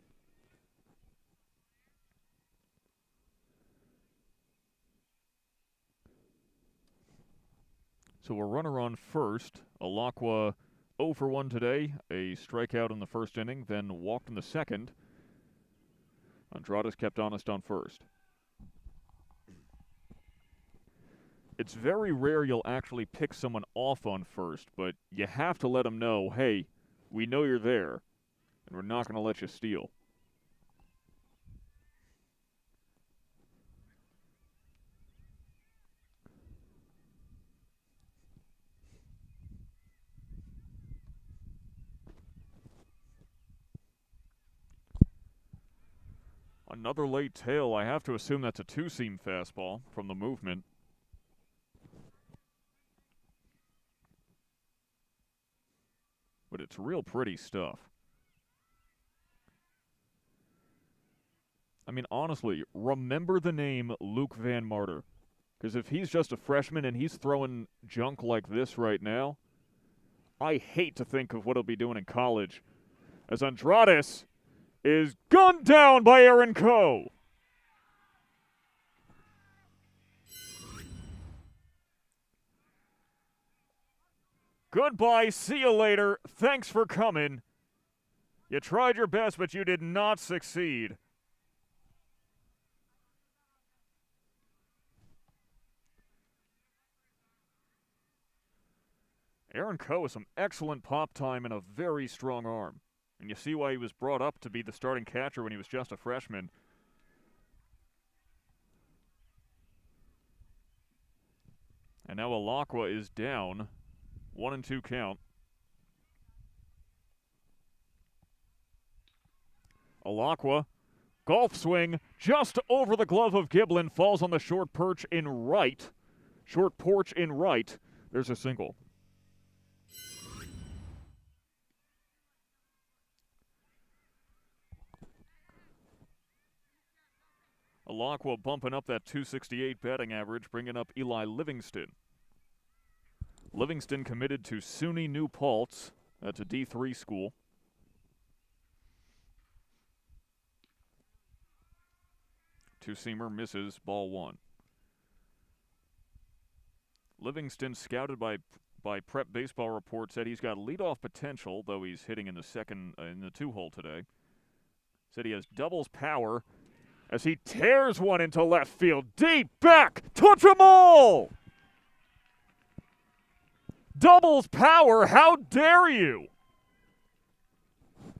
So a runner on first. Alakwa 0 for 1 today. A strikeout in the first inning, then walked in the second. Andrades kept honest on first. It's very rare you'll actually pick someone off on first, but you have to let them know, hey, we know you're there, and we're not going to let you steal. Another late tail. I have to assume that's a two-seam fastball from the movement. But it's real pretty stuff. I mean, honestly, remember the name Luke Van Marter. Because if he's just a freshman and he's throwing junk like this right now, I hate to think of what he'll be doing in college. As Andrades is gunned down by Aaron Coe. Goodbye, see you later, thanks for coming. You tried your best, but you did not succeed. Aaron Coe has some excellent pop time and a very strong arm. And you see why he was brought up to be the starting catcher when he was just a freshman. And now Alakwa is down. 1-2 count. Alakwa, golf swing, just over the glove of Giblin, falls on the short perch in right. Short porch in right. There's a single. Alakwa bumping up that 268 batting average, bringing up Eli Livingston. Livingston committed to SUNY New Paltz. That's a D3 school. Two-seamer misses, ball one. Livingston, scouted by Prep Baseball Report, said he's got leadoff potential, though he's hitting in the two-hole today. Said he has doubles power as he tears one into left field. Deep back, touch 'em all! Doubles power, how dare you?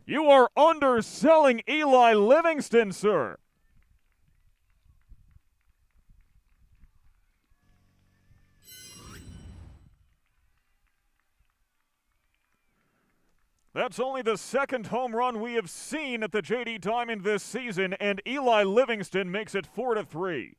You are underselling Eli Livingston, sir. That's only the second home run we have seen at the JD Diamond this season, and Eli Livingston makes it 4-3.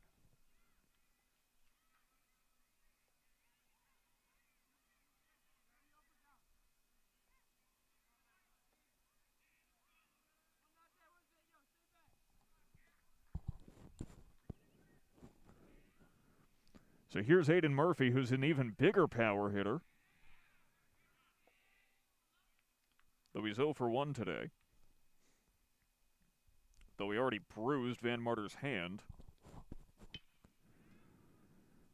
So here's Aiden Murphy, who's an even bigger power hitter. Though he's 0 for 1 today. Though he already bruised Van Marter's hand.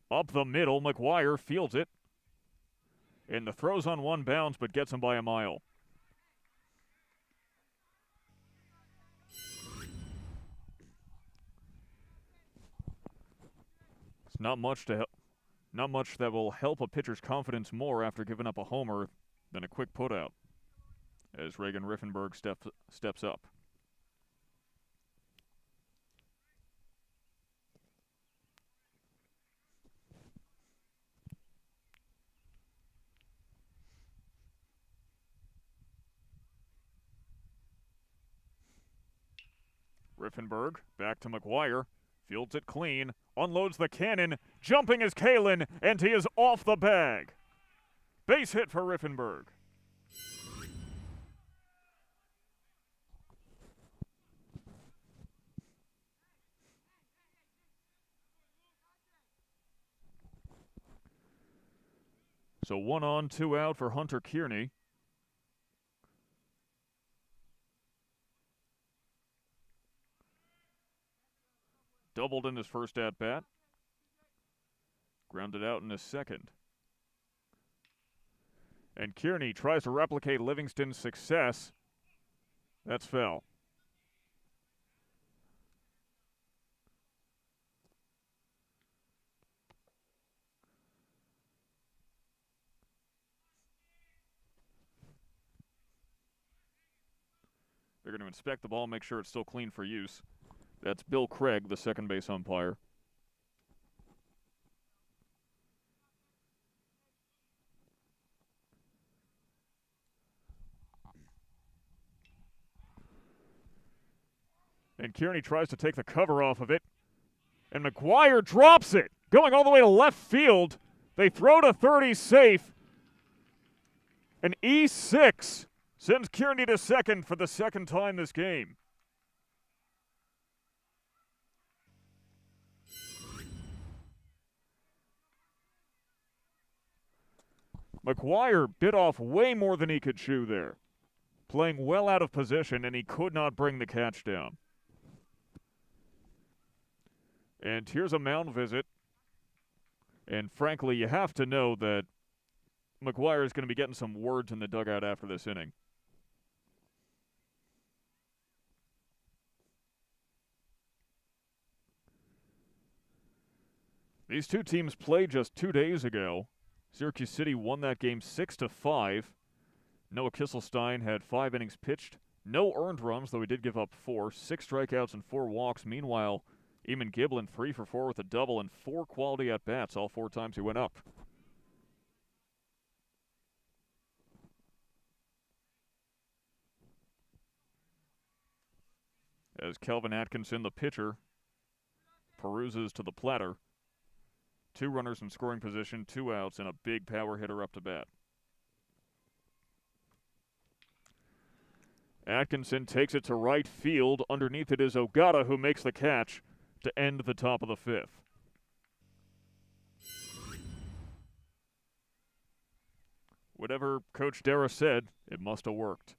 Up the middle, McGuire fields it. And the throw's on one bounce, but gets him by a mile. It's not much that will help a pitcher's confidence more after giving up a homer than a quick putout, as Reagan Riffenberg steps up. Riffenberg back to McGuire, fields it clean, unloads the cannon, jumping is Kalen, and he is off the bag. Base hit for Riffenberg. So 1 on, 2 out for Hunter Kearney. Doubled in his first at-bat. Grounded out in his second. And Kearney tries to replicate Livingston's success. That's foul. They're going to inspect the ball, make sure it's still clean for use. That's Bill Craig, the second base umpire. And Kearney tries to take the cover off of it. And McGuire drops it, going all the way to left field. They throw to third, he's safe. An E6 sends Kearney to second for the second time this game. McGuire bit off way more than he could chew there. Playing well out of position, and he could not bring the catch down. And here's a mound visit. And frankly, you have to know that McGuire is going to be getting some words in the dugout after this inning. These two teams played just 2 days ago. Syracuse City won that game 6-5. Noah Kisselstein had 5 innings pitched. No earned runs, though he did give up 4. 6 strikeouts and 4 walks. Meanwhile, Eamon Giblin 3 for 4 with a double and 4 quality at-bats all 4 times he went up. As Kelvin Atkinson, the pitcher, peruses to the platter. 2 runners in scoring position, 2 outs, and a big power hitter up to bat. Atkinson takes it to right field. Underneath it is Ogata, who makes the catch to end the top of the 5th. Whatever Coach Dara said, it must have worked.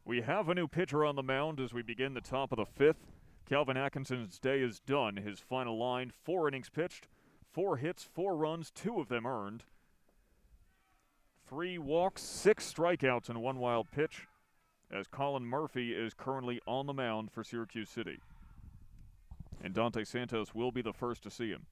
We have a new pitcher on the mound as we begin the top of the 5th. Calvin Atkinson's day is done. His final line, 4 innings pitched, 4 hits, 4 runs, 2 of them earned. 3 walks, 6 strikeouts, and 1 wild pitch, as Colin Murphy is currently on the mound for Syracuse City. And Dante Santos will be the first to see him.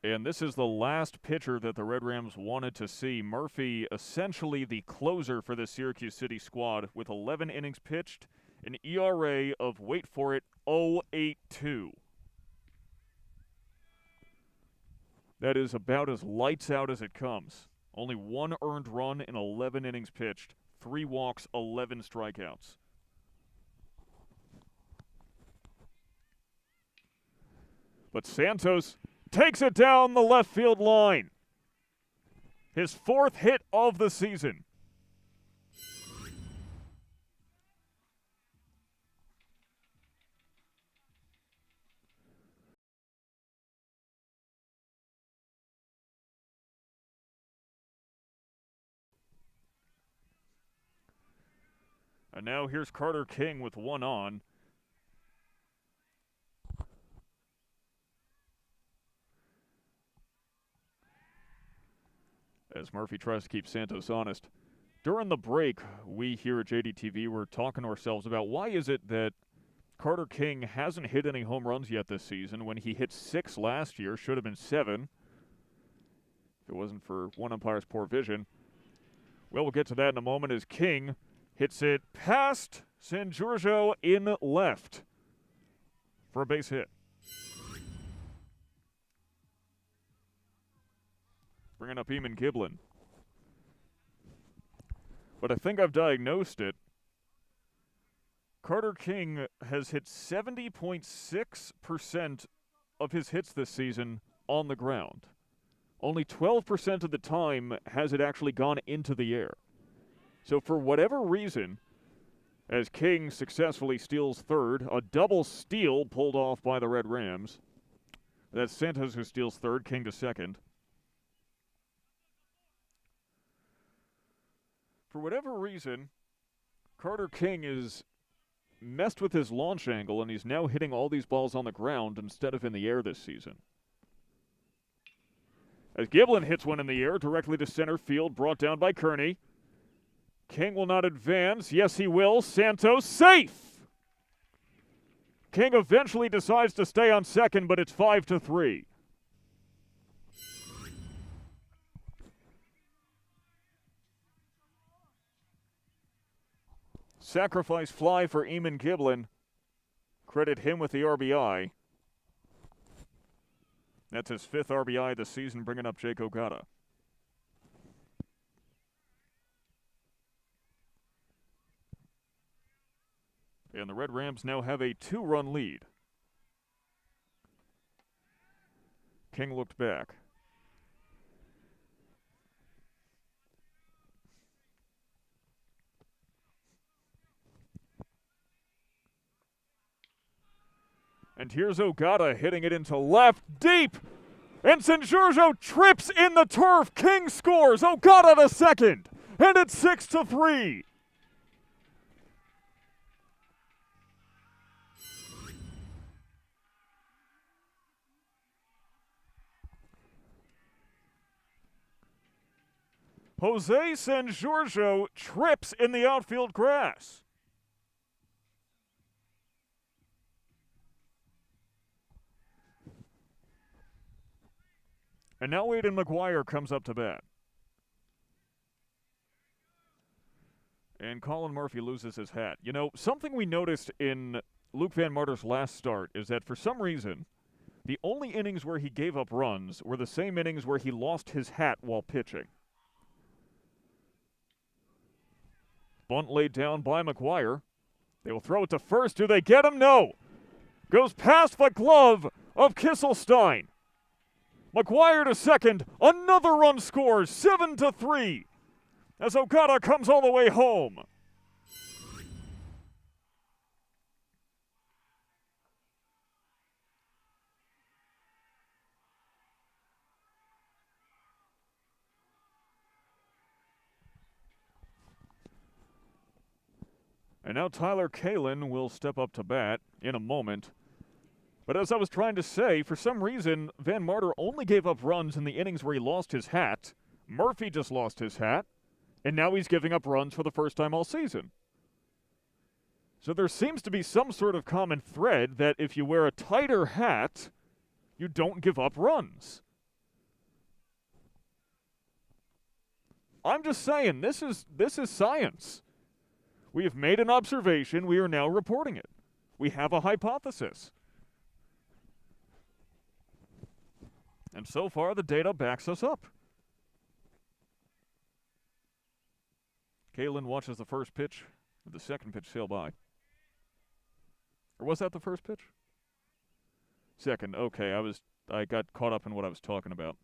And this is the last pitcher that the Red Rams wanted to see. Murphy, essentially the closer for the Syracuse City squad, with 11 innings pitched, an ERA of, wait for it, 0.82. That is about as lights out as it comes. Only 1 earned run in 11 innings pitched, 3 walks, 11 strikeouts. But Santos takes it down the left field line. His 4th hit of the season. And now here's Carter King with one on. As Murphy tries to keep Santos honest. During the break, we here at JDTV were talking to ourselves about why is it that Carter King hasn't hit any home runs yet this season when he hit 6 last year, should have been 7 if it wasn't for one umpire's poor vision. Well, we'll get to that in a moment as King hits it past San Giorgio in left for a base hit. Bringing up Eamon Giblin. But I think I've diagnosed it. Carter King has hit 70.6% of his hits this season on the ground. Only 12% of the time has it actually gone into the air. So for whatever reason, as King successfully steals third, a double steal pulled off by the Red Rams. That's Santos who steals third, King to second. For whatever reason, Carter King is messed with his launch angle, and he's now hitting all these balls on the ground instead of in the air this season. As Giblin hits one in the air directly to center field, brought down by Kearney. King will not advance. Yes, he will. Santos safe. King eventually decides to stay on second, but it's 5-3. Sacrifice fly for Eamon Giblin. Credit him with the RBI. That's his 5th RBI this season, bringing up Jake Ogata. And the Red Rams now have a 2-run lead. King looked back. And here's Ogata hitting it into left, deep. And San Giorgio trips in the turf. King scores. Ogata to second. And it's 6-3. Jose San Giorgio trips in the outfield grass. And now Aiden McGuire comes up to bat. And Colin Murphy loses his hat. You know, something we noticed in Luke Van Marter's last start is that for some reason, the only innings where he gave up runs were the same innings where he lost his hat while pitching. Bunt laid down by McGuire. They will throw it to first. Do they get him? No. Goes past the glove of Kisselstein. McGuire to second. Another run scores. 7-3. As Ogata comes all the way home. And now Tyler Kalin will step up to bat in a moment. But as I was trying to say, for some reason, Van Marter only gave up runs in the innings where he lost his hat. Murphy just lost his hat. And now he's giving up runs for the first time all season. So there seems to be some sort of common thread that if you wear a tighter hat, you don't give up runs. I'm just saying, this is science. We have made an observation. We are now reporting it. We have a hypothesis. And so far, the data backs us up. Kalin watches the first pitch, the second pitch sail by. Or was that the first pitch? Second, okay, I got caught up in what I was talking about.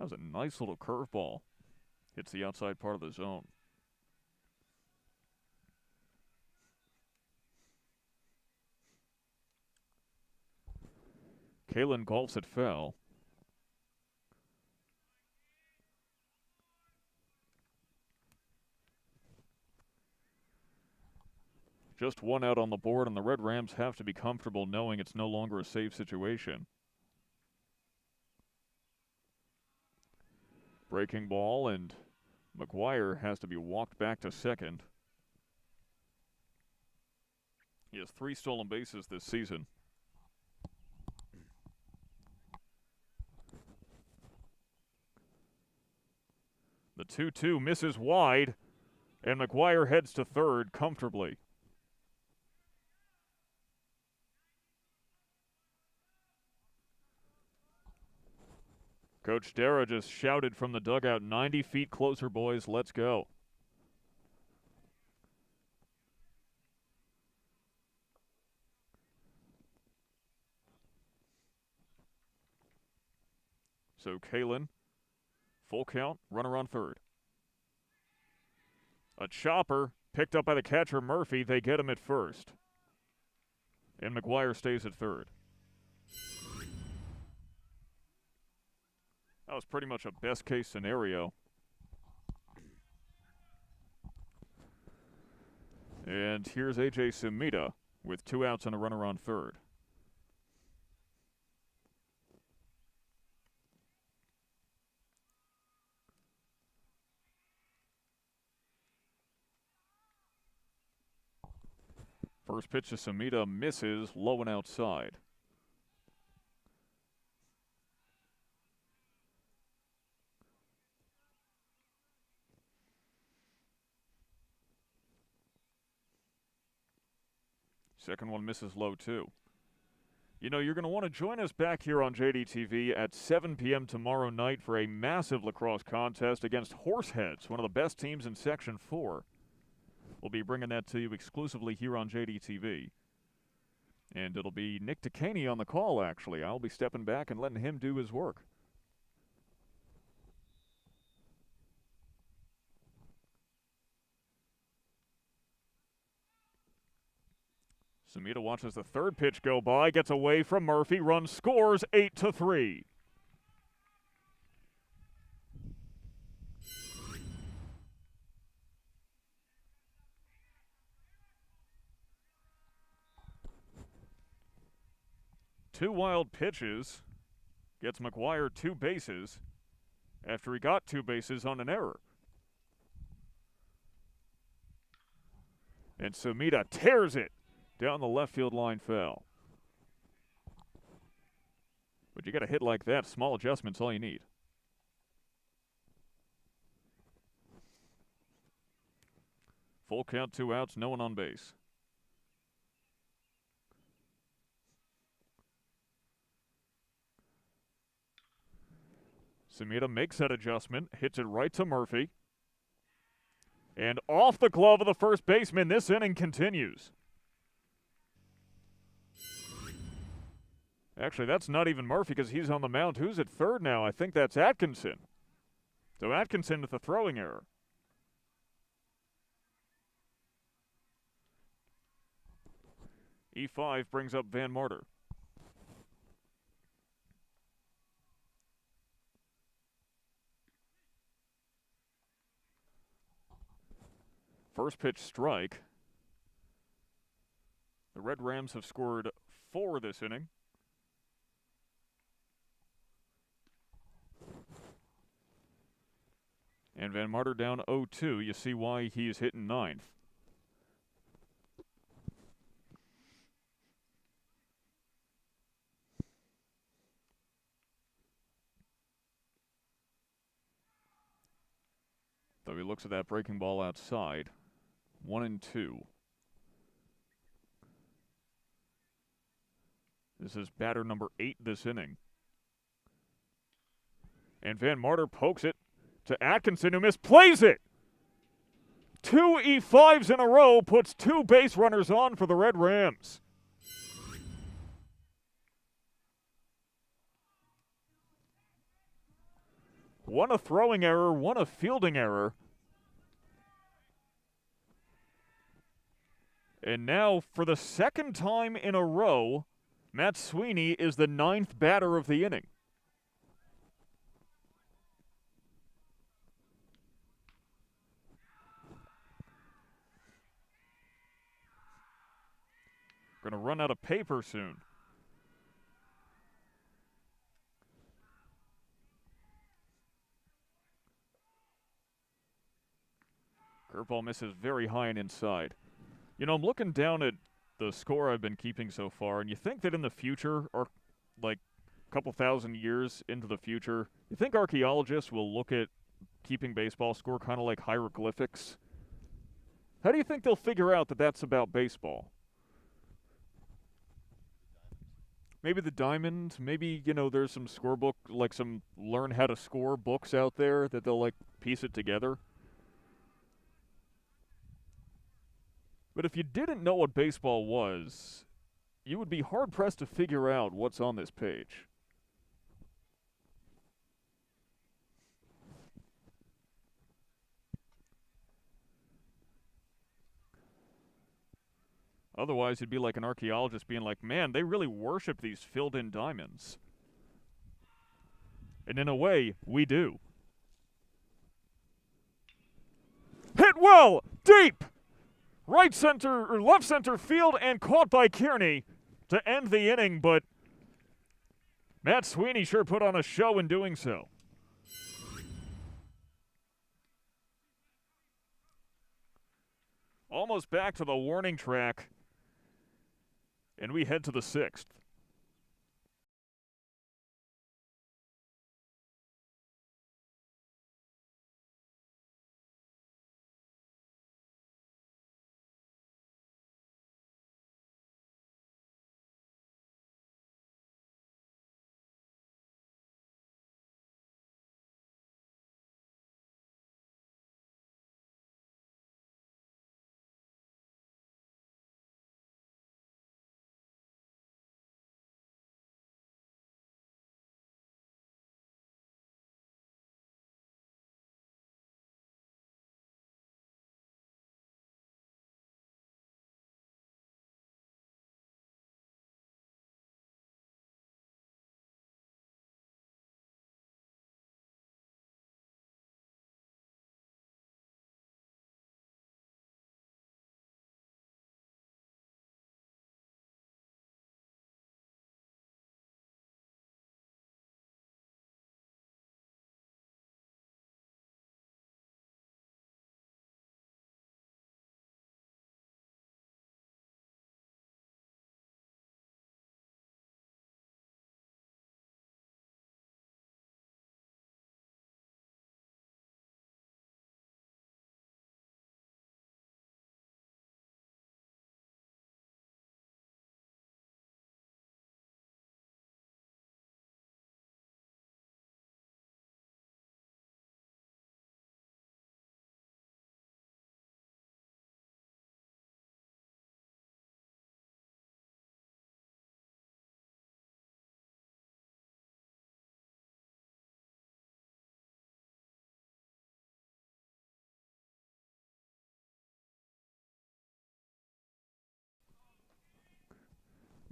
That was a nice little curveball. Hits the outside part of the zone. Kalen golfs it foul. Just one out on the board, and the Red Rams have to be comfortable knowing it's no longer a safe situation. Breaking ball, and McGuire has to be walked back to second. He has 3 stolen bases this season. The 2-2 misses wide, and McGuire heads to third comfortably. Coach Dara just shouted from the dugout, 90 feet closer, boys, let's go. So Kalen, full count, runner on third. A chopper picked up by the catcher Murphy. They get him at first. And McGuire stays at third. That was pretty much a best-case scenario. And here's A.J. Sumida with 2 outs and a runner on third. First pitch to Sumida misses, low and outside. Second one misses low, too. You know, you're going to want to join us back here on JDTV at 7 p.m. tomorrow night for a massive lacrosse contest against Horseheads, one of the best teams in Section 4. We'll be bringing that to you exclusively here on JDTV. And it'll be Nick Dekaney on the call, actually. I'll be stepping back and letting him do his work. Sumida watches the third pitch go by, gets away from Murphy, runs, scores 8-3. Two wild pitches, gets McGuire 2 bases after he got 2 bases on an error. And Sumida tears it down the left field line, foul. But you got a hit like that, small adjustments all you need. Full count, 2 outs, no one on base. Sumida makes that adjustment, hits it right to Murphy. And off the glove of the first baseman, this inning continues. Actually, that's not even Murphy because he's on the mound. Who's at third now? I think that's Atkinson. So Atkinson with a throwing error. E5 brings up Van Marter. First pitch strike. The Red Rams have scored 4 this inning. And Van Marter down 0-2. You see why he is hitting 9th. So he looks at that breaking ball outside. 1-2. This is batter number 8 this inning. And Van Marter pokes it to Atkinson, who misplays it. 2 E5s in a row puts 2 base runners on for the Red Rams. One a throwing error, one a fielding error. And now, for the second time in a row, Matt Sweeney is the 9th batter of the inning. Going to run out of paper soon. Curveball misses very high and inside. You know, I'm looking down at the score I've been keeping so far, and you think that in the future, or like a couple thousand years into the future, you think archaeologists will look at keeping baseball score kind of like hieroglyphics? How do you think they'll figure out that that's about baseball? Maybe the diamond, maybe, you know, there's some scorebook, like some learn how to score books out there that they'll like piece it together. But if you didn't know what baseball was, you would be hard-pressed to figure out what's on this page. Otherwise, you'd be like an archaeologist being like, man, they really worship these filled-in diamonds. And in a way, we do. Hit well! Deep! Right center, or left center field, and caught by Kearney to end the inning, but Matt Sweeney sure put on a show in doing so. Almost back to the warning track, and we head to the 6th.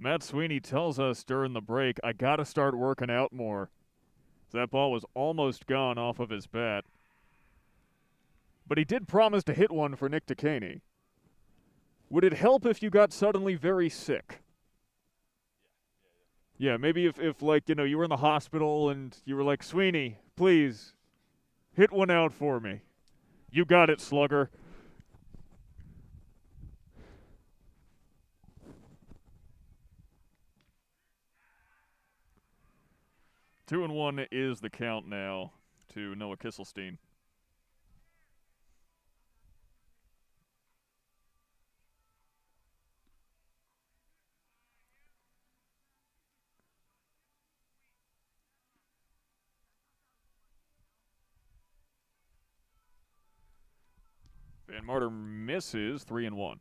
Matt Sweeney tells us during the break, I got to start working out more. That ball was almost gone off of his bat. But he did promise to hit one for Nick Dekaney. Would it help if you got suddenly very sick? Yeah, maybe if like, you know, you were in the hospital and you were like, Sweeney, please, hit one out for me. You got it, slugger. Two and one is the count now to Noah Kisselstein. Van Marter misses 3-1.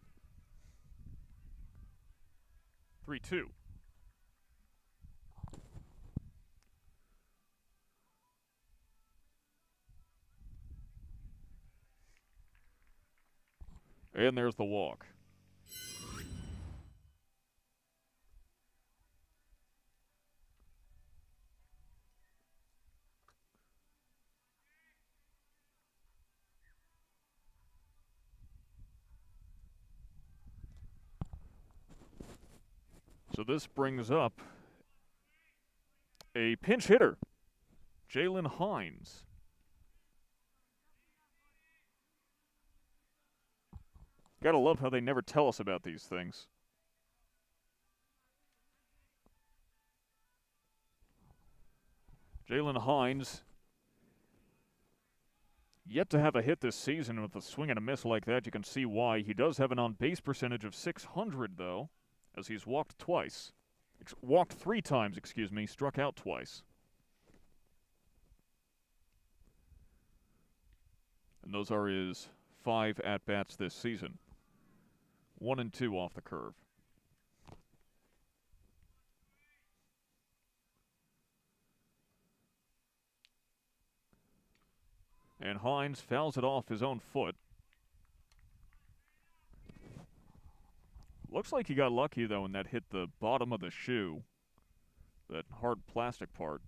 3-2. And there's the walk. So this brings up a pinch hitter, Jalen Hines. Gotta love how they never tell us about these things. Jalen Hines, yet to have a hit this season. With a swing and a miss like that, you can see why. He does have an on-base percentage of .600, though, as he's walked twice. Walked 3 times, struck out twice. And those are his 5 at-bats this season. 1 and 2 off the curve. And Hines fouls it off his own foot. Looks like he got lucky, though, and that hit the bottom of the shoe. That hard plastic part.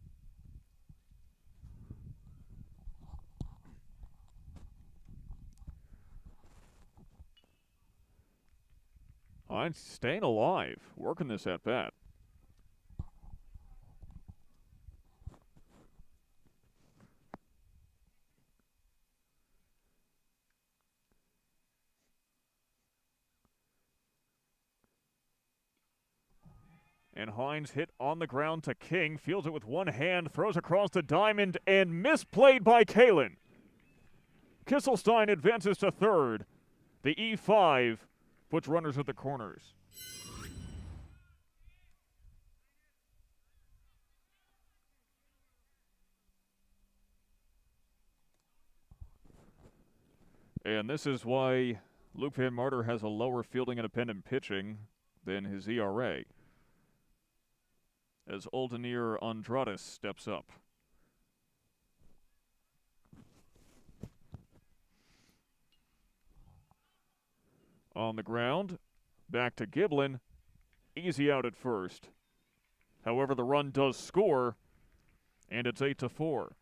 Hines staying alive, working this at bat. And Hines hit on the ground to King, fields it with one hand, throws across the diamond, and misplayed by Kalen. Kisselstein advances to third. The E5 puts runners at the corners. And this is why Luke Van Marter has a lower fielding independent pitching than his ERA, as Aldenir Andrades steps up. On the ground, back to Giblin. Easy out at first. However, the run does score, and it's 8-4.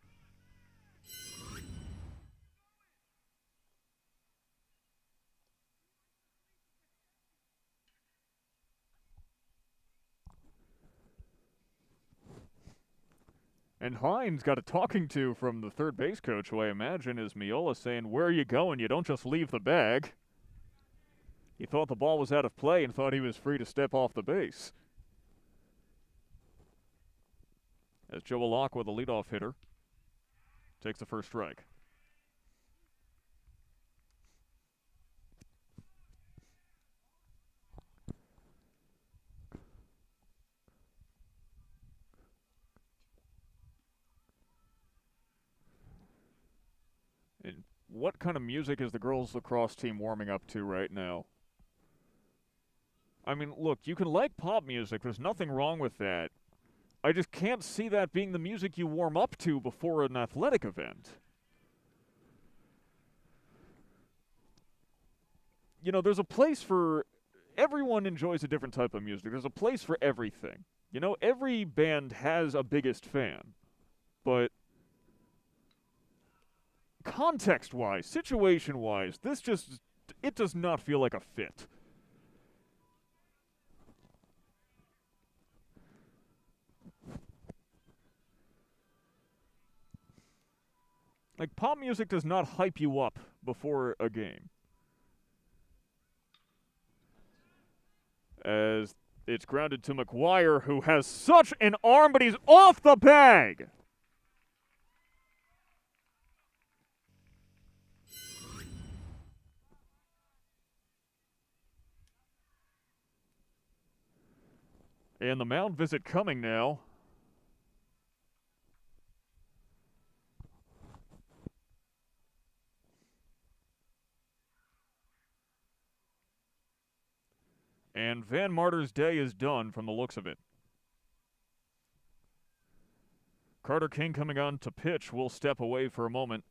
And Hines got a talking to from the third base coach, who I imagine is Miola, saying, "Where are you going? You don't just leave the bag." He thought the ball was out of play and thought he was free to step off the base. As Joe Alakwa, the leadoff hitter, takes the first strike. And what kind of music is the girls lacrosse team warming up to right now? I mean, look, you can like pop music. There's nothing wrong with that. I just can't see that being the music you warm up to before an athletic event. You know, there's a place for... Everyone enjoys a different type of music. There's a place for everything. You know, every band has a biggest fan. But context-wise, situation-wise, this just... It does not feel like a fit. Like, pop music does not hype you up before a game. As it's grounded to McGuire, who has such an arm, but he's off the bag! And the mound visit coming now. And Van Marter's day is done from the looks of it. Carter King coming on to pitch will step away for a moment.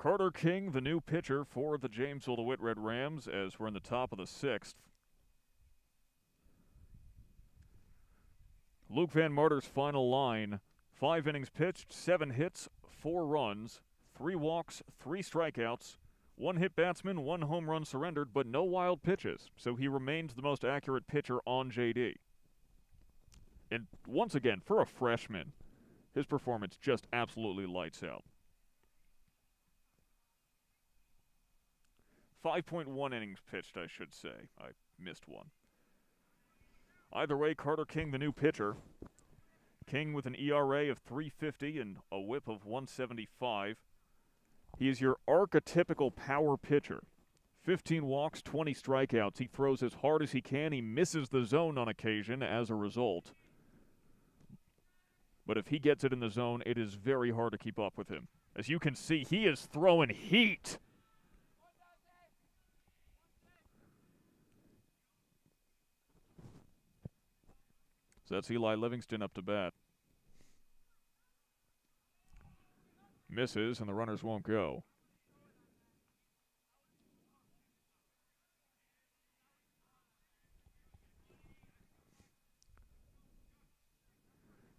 Carter King, the new pitcher for the Jamesville-DeWitt Red Rams, as we're in the top of the 6th. Luke Van Marter's final line, 5 innings pitched, 7 hits, 4 runs, 3 walks, 3 strikeouts, 1 hit batsman, 1 home run surrendered, but no wild pitches, so he remains the most accurate pitcher on JD. And once again, for a freshman, his performance just absolutely lights out. 5.1 innings pitched, I should say. I missed one. Either way, Carter King, the new pitcher. King with an ERA of 3.50 and a whip of 175. He is your archetypical power pitcher. 15 walks, 20 strikeouts. He throws as hard as he can. He misses the zone on occasion as a result. But if he gets it in the zone, it is very hard to keep up with him. As you can see, he is throwing heat. So that's Eli Livingston up to bat. Misses, and the runners won't go.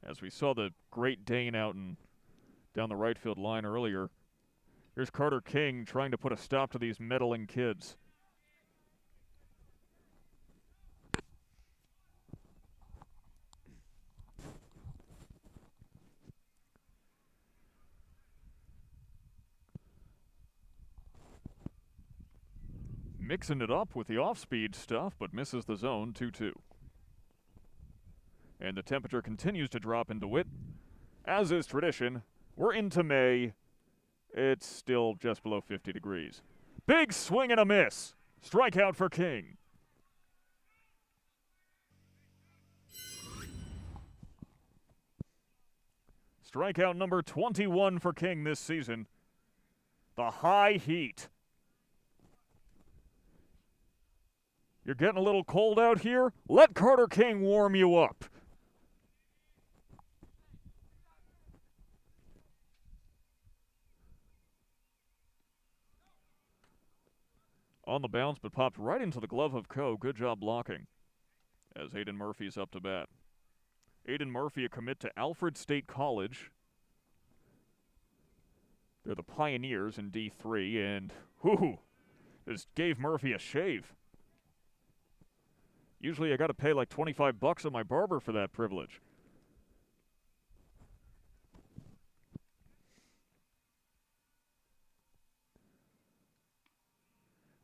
As we saw the Great Dane out and down the right field line earlier, here's Carter King trying to put a stop to these meddling kids. Mixing it up with the off-speed stuff, but misses the zone, 2-2. And the temperature continues to drop in DeWitt. As is tradition, we're into May. It's still just below 50 degrees. Big swing and a miss. Strikeout for King. Strikeout number 21 for King this season. The high heat. You're getting a little cold out here? Let Carter King warm you up. On the bounce, but popped right into the glove of Coe. Good job blocking. As Aiden Murphy's up to bat. Aiden Murphy, a commit to Alfred State College. They're the Pioneers in D3, and whoo, just gave Murphy a shave. Usually I got to pay like $25 on my barber for that privilege.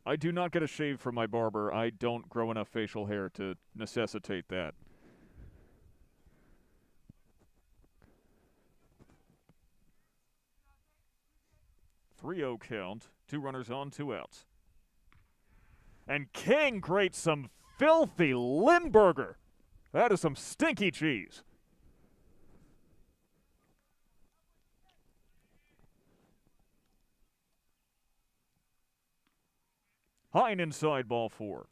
I do not get a shave from my barber. I don't grow enough facial hair to necessitate that. .3-0 count. 2 runners on, 2 outs. And King grates some filthy Limburger. That is some stinky cheese. High and inside, ball 4.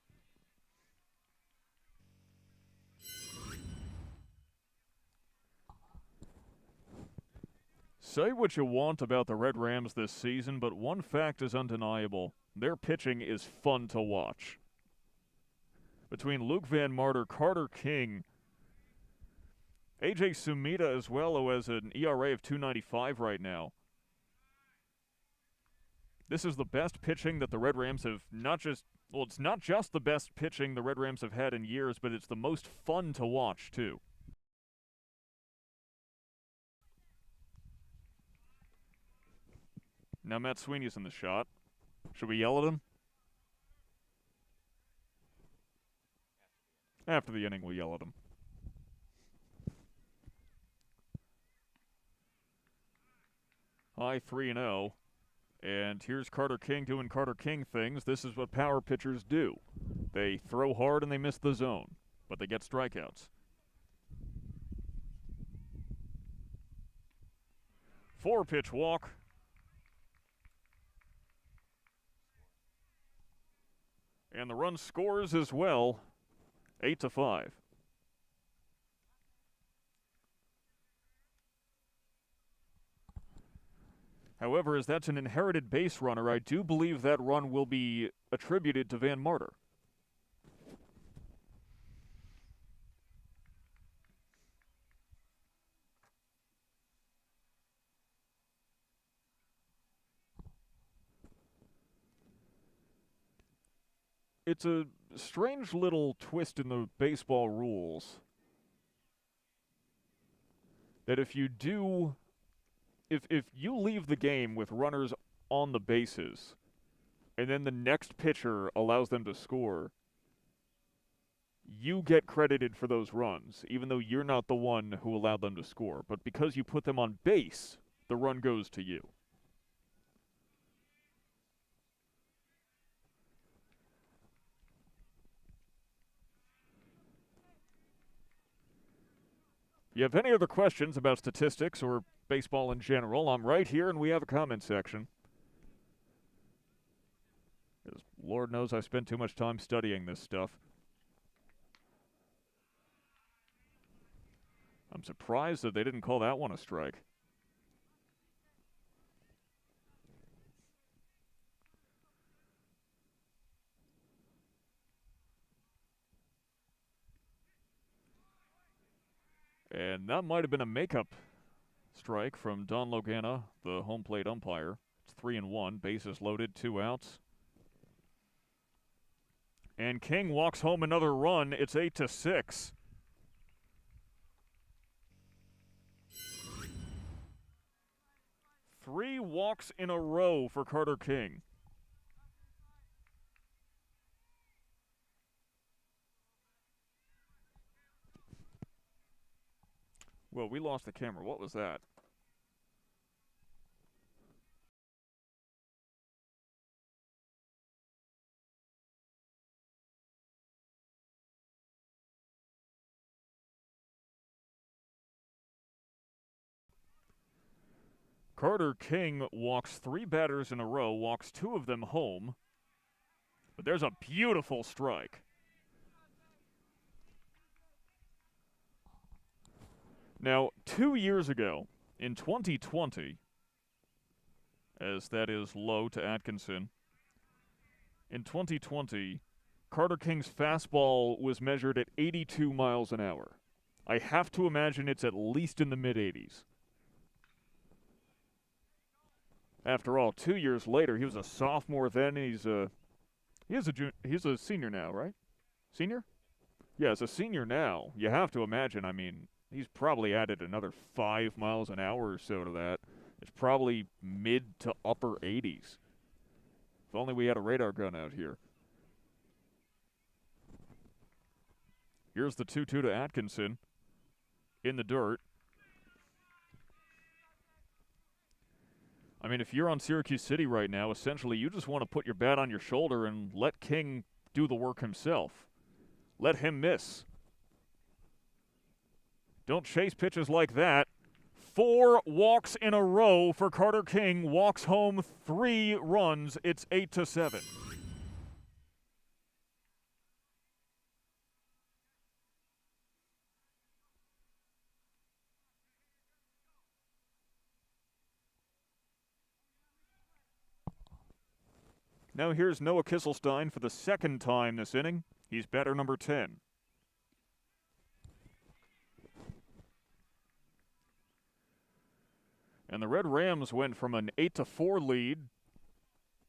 Say what you want about the Red Rams this season, but one fact is undeniable. Their pitching is fun to watch. Between Luke Van Marter, Carter King, A.J. Sumida as well, who has an ERA of 2.95 right now. This is the best pitching that the Red Rams have it's not just the best pitching the Red Rams have had in years, but it's the most fun to watch, too. Now Matt Sweeney's in the shot. Should we yell at him? After the inning, we'll yell at him. High 3-0. And here's Carter King doing Carter King things. This is what power pitchers do. They throw hard and they miss the zone, but they get strikeouts. 4-pitch walk. And the run scores as well. 8-5. However, as that's an inherited base runner, I do believe that run will be attributed to Van Marter. It's a strange little twist in the baseball rules that if you leave the game with runners on the bases and then the next pitcher allows them to score, you get credited for those runs, even though you're not the one who allowed them to score. But because you put them on base, the run goes to you. If you have any other questions about statistics or baseball in general, I'm right here and we have a comment section. Because Lord knows I spent too much time studying this stuff. I'm surprised that they didn't call that one a strike. And that might have been a makeup strike from Don Logana, the home plate umpire. It's 3-1, bases loaded, 2 outs. And King walks home another run. It's 8-6. Three walks in a row for Carter King. Well, we lost the camera. What was that? Carter King walks 3 batters in a row, walks 2 of them home. But there's a beautiful strike. Now, 2 years ago, in 2020, as that is low to Atkinson, in 2020, Carter King's fastball was measured at 82 miles an hour. I have to imagine it's at least in the mid-80s. After all, 2 years later, he was a sophomore then. He's a senior now, right? Senior? Yeah, as a senior now, you have to imagine, I mean, he's probably added another 5 miles an hour or so to that. It's probably mid to upper 80s. If only we had a radar gun out here. Here's the 2-2 to Atkinson in the dirt. I mean, if you're on Syracuse City right now, essentially you just want to put your bat on your shoulder and let King do the work himself. Let him miss. Don't chase pitches like that. 4 walks in a row for Carter King. Walks home 3 runs. It's 8-7. Now here's Noah Kisselstein for the second time this inning. He's batter number 10. And the Red Rams went from an 8-4 lead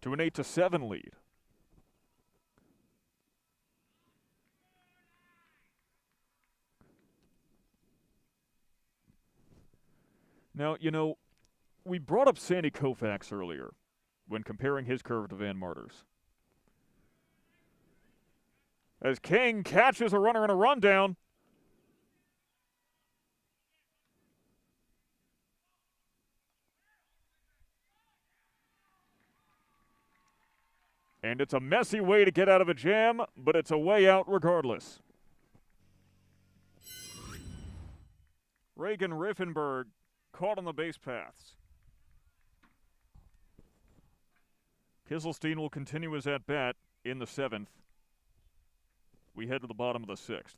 to an 8-7 lead. Now, you know, we brought up Sandy Koufax earlier when comparing his curve to Van Marter's. As King catches a runner in a rundown. And it's a messy way to get out of a jam, but it's a way out regardless. Reagan Riffenberg caught on the base paths. Kisselstein will continue his at-bat in the 7th. We head to the bottom of the 6th.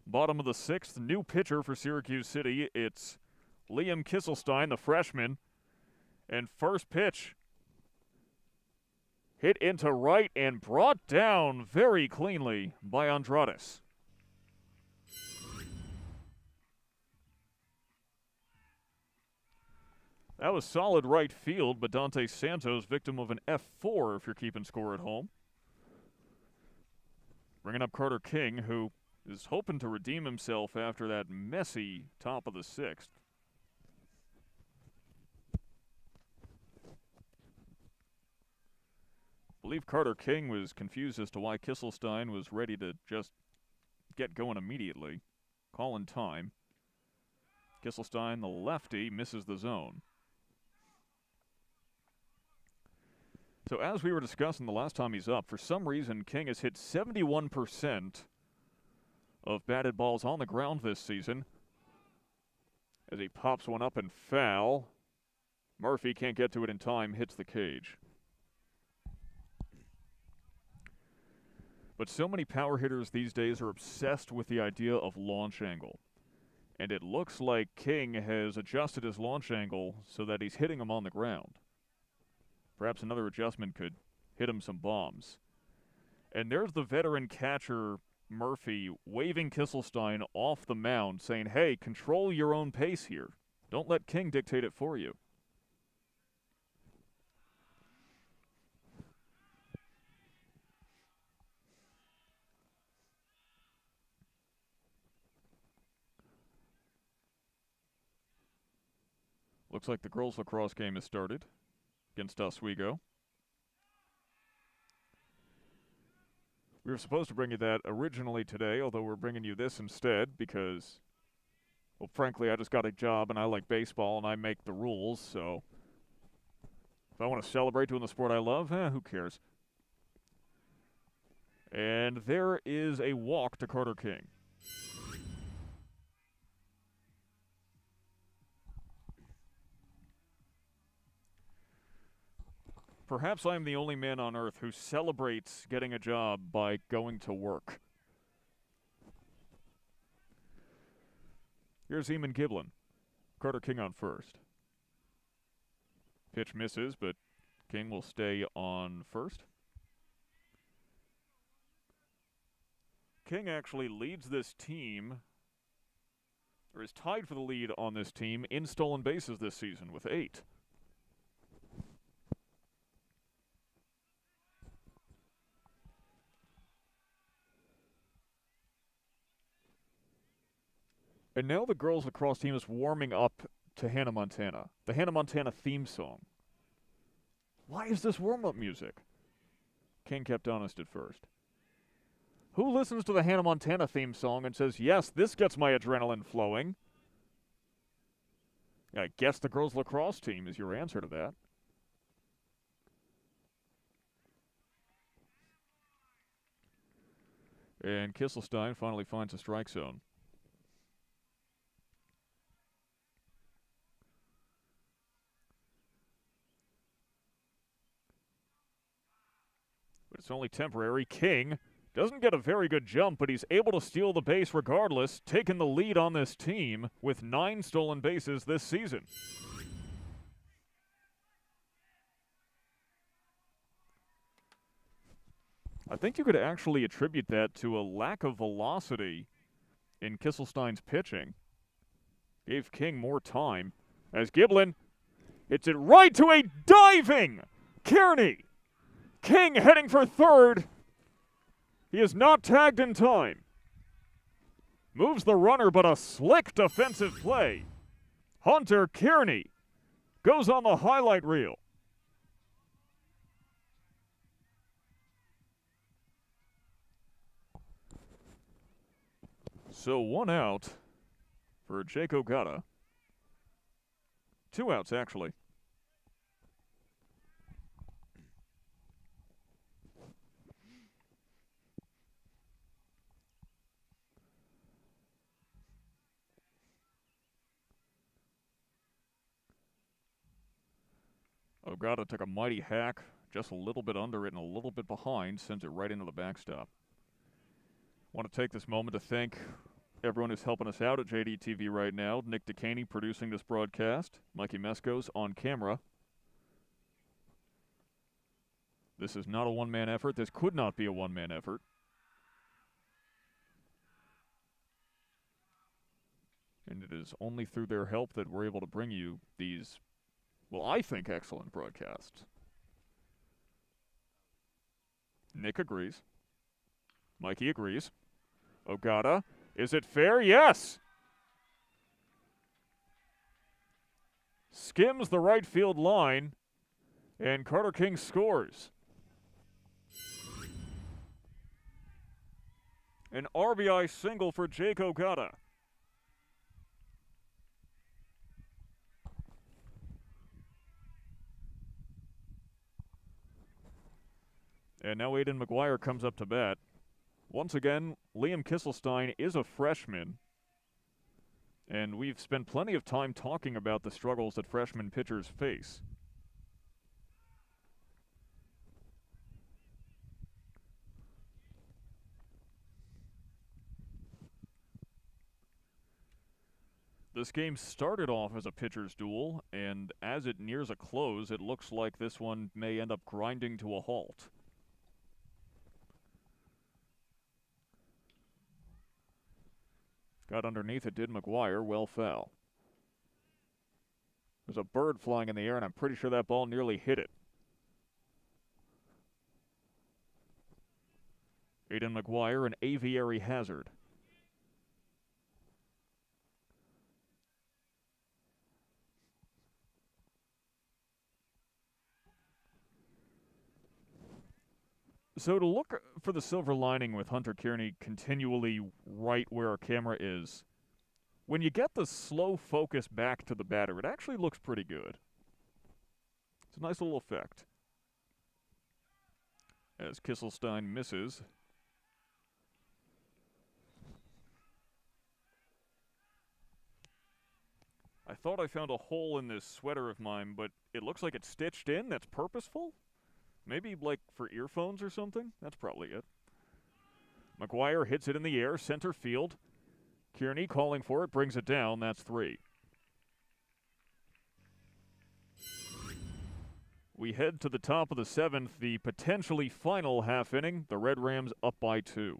Bottom of the sixth, new pitcher for Syracuse City. It's Liam Kisselstein, the freshman. And first pitch hit into right and brought down very cleanly by Andrades. That was solid right field, but Dante Santos, victim of an F4 if you're keeping score at home. Bringing up Carter King, who is hoping to redeem himself after that messy top of the sixth. I believe Carter King was confused as to why Kisselstein was ready to just get going immediately. Call in time. Kisselstein, the lefty, misses the zone. So as we were discussing the last time he's up, for some reason King has hit 71% of batted balls on the ground this season. As he pops one up and foul. Murphy can't get to it in time, hits the cage. But so many power hitters these days are obsessed with the idea of launch angle. And it looks like King has adjusted his launch angle so that he's hitting them on the ground. Perhaps another adjustment could hit him some bombs. And there's the veteran catcher, Murphy, waving Kisselstein off the mound, saying, hey, control your own pace here. Don't let King dictate it for you. Looks like the girls' lacrosse game has started against Oswego. We were supposed to bring you that originally today, although we're bringing you this instead because, well, frankly, I just got a job and I like baseball and I make the rules, so if I want to celebrate doing the sport I love, who cares? And there is a walk to Carter King. Perhaps I'm the only man on earth who celebrates getting a job by going to work. Here's Eamon Giblin. Carter King on first. Pitch misses, but King will stay on first. King actually leads this team, or is tied for the lead on this team in stolen bases this season with 8. And now the girls lacrosse team is warming up to Hannah Montana, the Hannah Montana theme song. Why is this warm-up music? King kept honest at first. Who listens to the Hannah Montana theme song and says, yes, this gets my adrenaline flowing? I guess the girls lacrosse team is your answer to that. And Kisselstein finally finds a strike zone. But it's only temporary. King doesn't get a very good jump, but he's able to steal the base regardless, taking the lead on this team with 9 stolen bases this season. I think you could actually attribute that to a lack of velocity in Kisselstein's pitching. Gave King more time as Giblin hits it right to a diving Kearney. King heading for third. He is not tagged in time. Moves the runner, but a slick defensive play. Hunter Kearney goes on the highlight reel. So 1 out for Jake Ogata. 2 outs, actually. Ogata took a mighty hack, just a little bit under it and a little bit behind, sends it right into the backstop. Want to take this moment to thank everyone who's helping us out at JDTV right now. Nick Dekaney producing this broadcast. Mikey Meskos on camera. This is not a one-man effort. This could not be a one-man effort. And it is only through their help that we're able to bring you these, well, I think, excellent broadcasts. Nick agrees. Mikey agrees. Ogata, is it fair? Yes! Skims the right field line, and Carter King scores. An RBI single for Jake Ogata. And now Aiden McGuire comes up to bat. Once again, Liam Kisselstein is a freshman. And we've spent plenty of time talking about the struggles that freshman pitchers face. This game started off as a pitcher's duel, and as it nears a close, it looks like this one may end up grinding to a halt. Got underneath it, did McGuire, well foul. There's a bird flying in the air, and I'm pretty sure that ball nearly hit it. Aiden McGuire, an aviary hazard. So to look for the silver lining with Hunter Kearney continually right where our camera is, when you get the slow focus back to the batter, it actually looks pretty good. It's a nice little effect. As Kisselstein misses. I thought I found a hole in this sweater of mine, but it looks like it's stitched in. That's purposeful? Maybe, like, for earphones or something? That's probably it. McGuire hits it in the air, center field. Kearney calling for it, brings it down. That's 3. We head to the top of the 7th, the potentially final half inning. The Red Rams up by 2.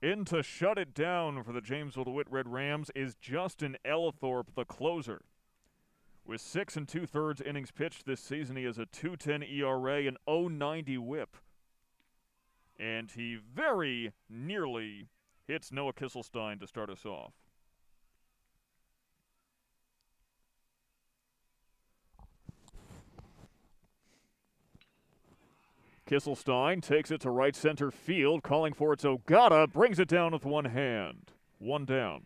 In to shut it down for the Jamesville-DeWitt Red Rams is Justin Ellithorpe, the closer. With 6 2/3 innings pitched this season, he has a 2.10 ERA and 0.90 WHIP. And he very nearly hits Noah Kisselstein to start us off. Kisselstein takes it to right center field, calling for its Ogata, brings it down with one hand. One down.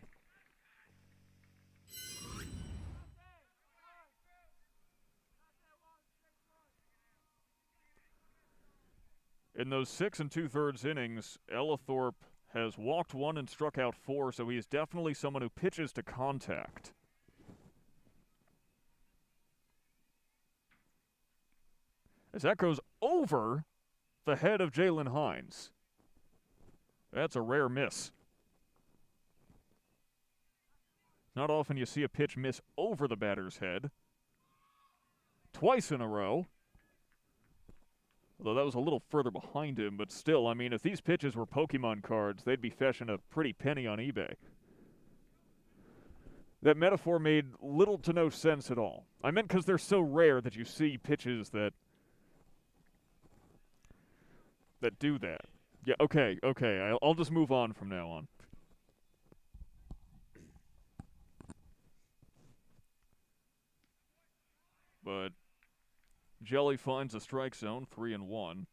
In those 6 2/3 innings, Ellithorpe has walked 1 and struck out 4, so he is definitely someone who pitches to contact. As that goes over the head of Jalen Hines. That's a rare miss. Not often you see a pitch miss over the batter's head. Twice in a row. Although that was a little further behind him, but still, I mean, if these pitches were Pokemon cards, they'd be fetching a pretty penny on eBay. That metaphor made little to no sense at all. I meant because they're so rare that you see pitches that do that. Yeah, okay. I'll just move on from now on. But Jelly finds a strike zone, 3-1.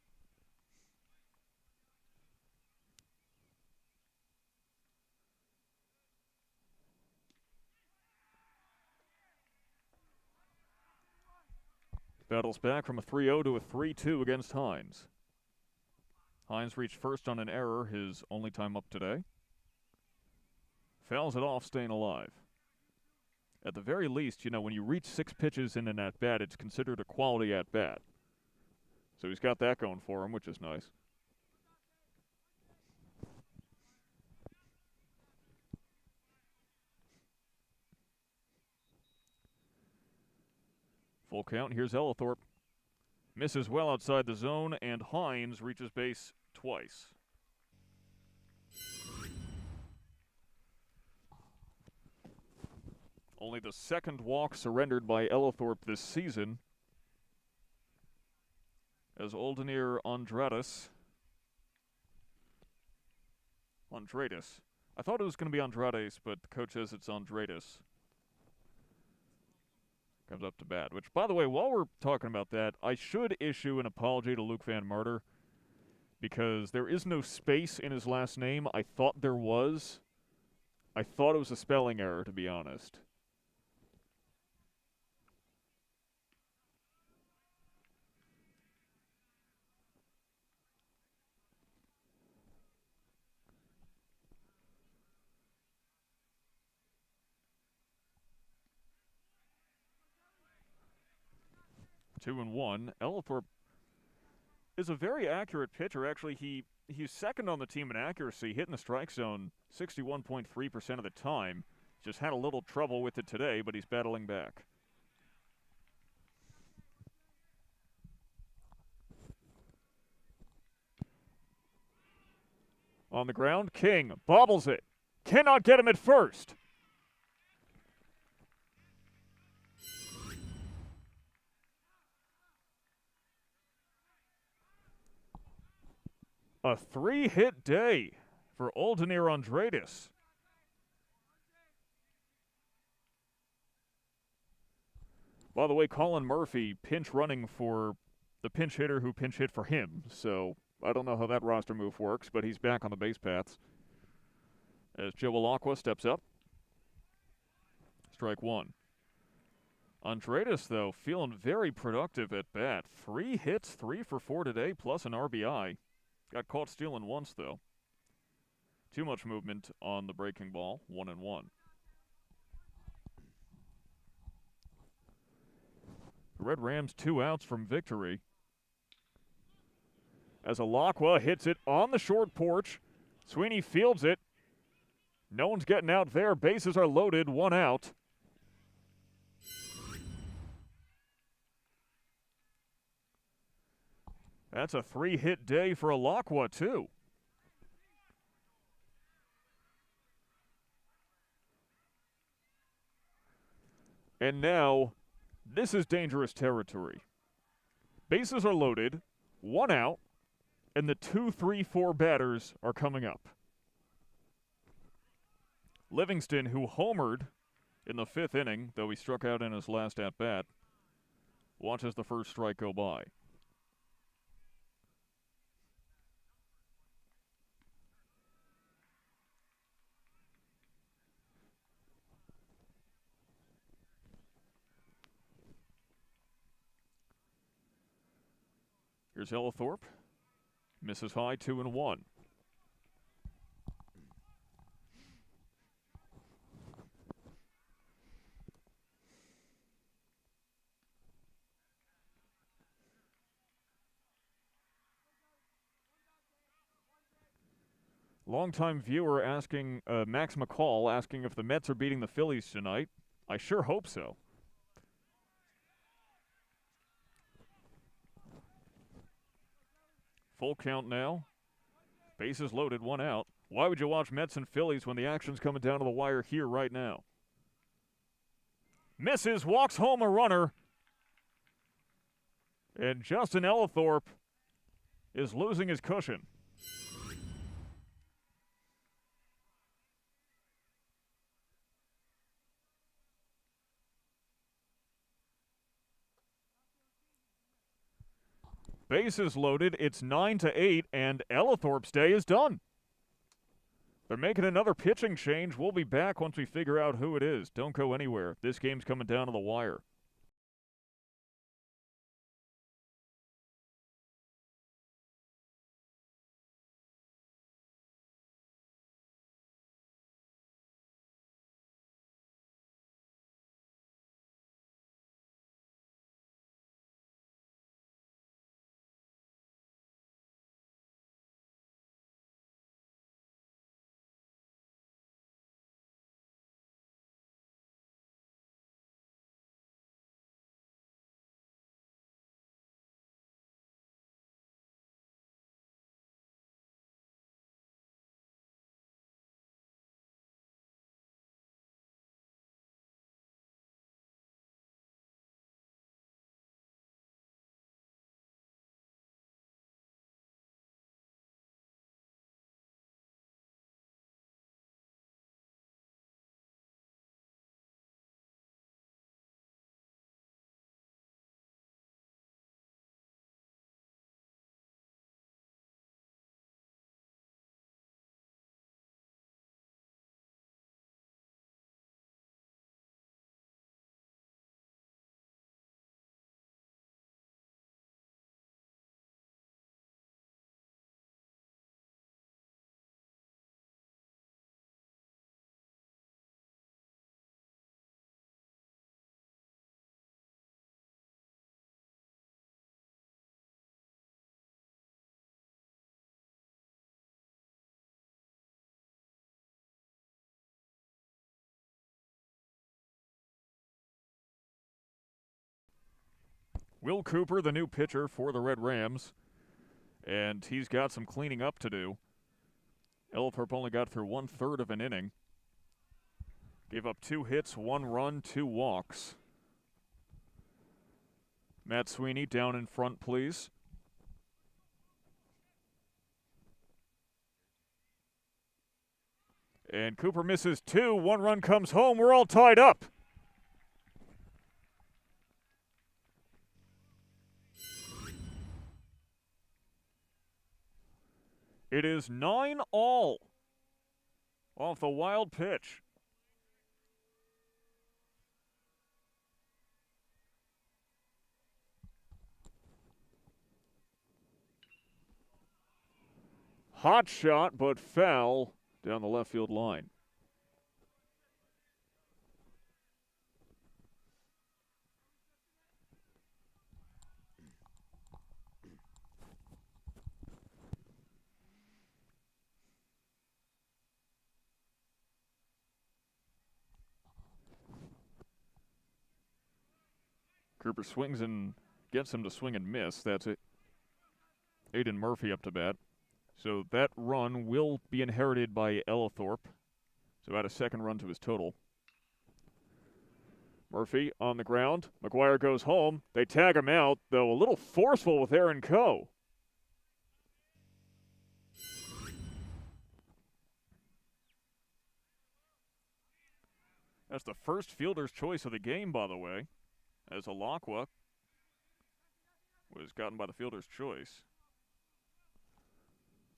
Battles back from a 3-0 to a 3-2 against Hines. Hines reached first on an error, his only time up today. Fouls it off, staying alive. At the very least, you know, when you reach 6 pitches in an at-bat, it's considered a quality at-bat. So he's got that going for him, which is nice. Full count, here's Ellithorpe. Misses well outside the zone, and Hines reaches base twice. Only the second walk surrendered by Ellithorpe this season, as Oldemir Andrades. I thought it was going to be Andrades, but the coach says it's Andrades. Comes up to bat, which, by the way, while we're talking about that, I should issue an apology to Luke Van Marter because there is no space in his last name. I thought there was. I thought it was a spelling error, to be honest. Two and one. Ellithorpe is a very accurate pitcher. Actually, he's second on the team in accuracy, hitting the strike zone 61.3% of the time. Just had a little trouble with it today, but he's battling back. On the ground, King bobbles it. Cannot get him at first. A 3-hit day for Oldemir Andrades. By the way, Colin Murphy pinch running for the pinch hitter who pinch hit for him. So I don't know how that roster move works, but he's back on the base paths. As Joe Alacqua steps up. Strike one. Andrades, though, feeling very productive at bat. 3 hits, 3 for 4 today, plus an RBI. Got caught stealing once, though. Too much movement on the breaking ball, 1-1. The Red Rams 2 outs from victory. As Alacqua hits it on the short porch. Sweeney fields it. No one's getting out there. Bases are loaded, 1 out. That's a 3-hit day for Alacqua, too. And now, this is dangerous territory. Bases are loaded, 1 out, and the 2, 3, 4 batters are coming up. Livingston, who homered in the 5th inning, though he struck out in his last at-bat, watches the first strike go by. Here's Ellithorpe. Misses high, 2-1. Longtime viewer asking, Max McCall asking if the Mets are beating the Phillies tonight. I sure hope so. Full count now. Bases loaded, 1 out. Why would you watch Mets and Phillies when the action's coming down to the wire here right now? Misses, walks home a runner. And Justin Ellithorpe is losing his cushion. Bases loaded, it's 9-8, and Ellithorpe's day is done. They're making another pitching change. We'll be back once we figure out who it is. Don't go anywhere. This game's coming down to the wire. Will Cooper, the new pitcher for the Red Rams, and he's got some cleaning up to do. Ellithorpe only got through 1/3 of an inning. Gave up 2 hits, 1 run, 2 walks. Matt Sweeney down in front, please. And Cooper misses 2. 1 run comes home. We're all tied up. It is 9-all off the wild pitch. Hot shot, but foul down the left field line. Cooper swings and gets him to swing and miss. That's it. Aiden Murphy up to bat. So that run will be inherited by Ellithorpe. So add a second run to his total. Murphy on the ground. McGuire goes home. They tag him out, though a little forceful with Aaron Coe. That's the first fielder's choice of the game, by the way, as Alakwa was gotten by the fielder's choice.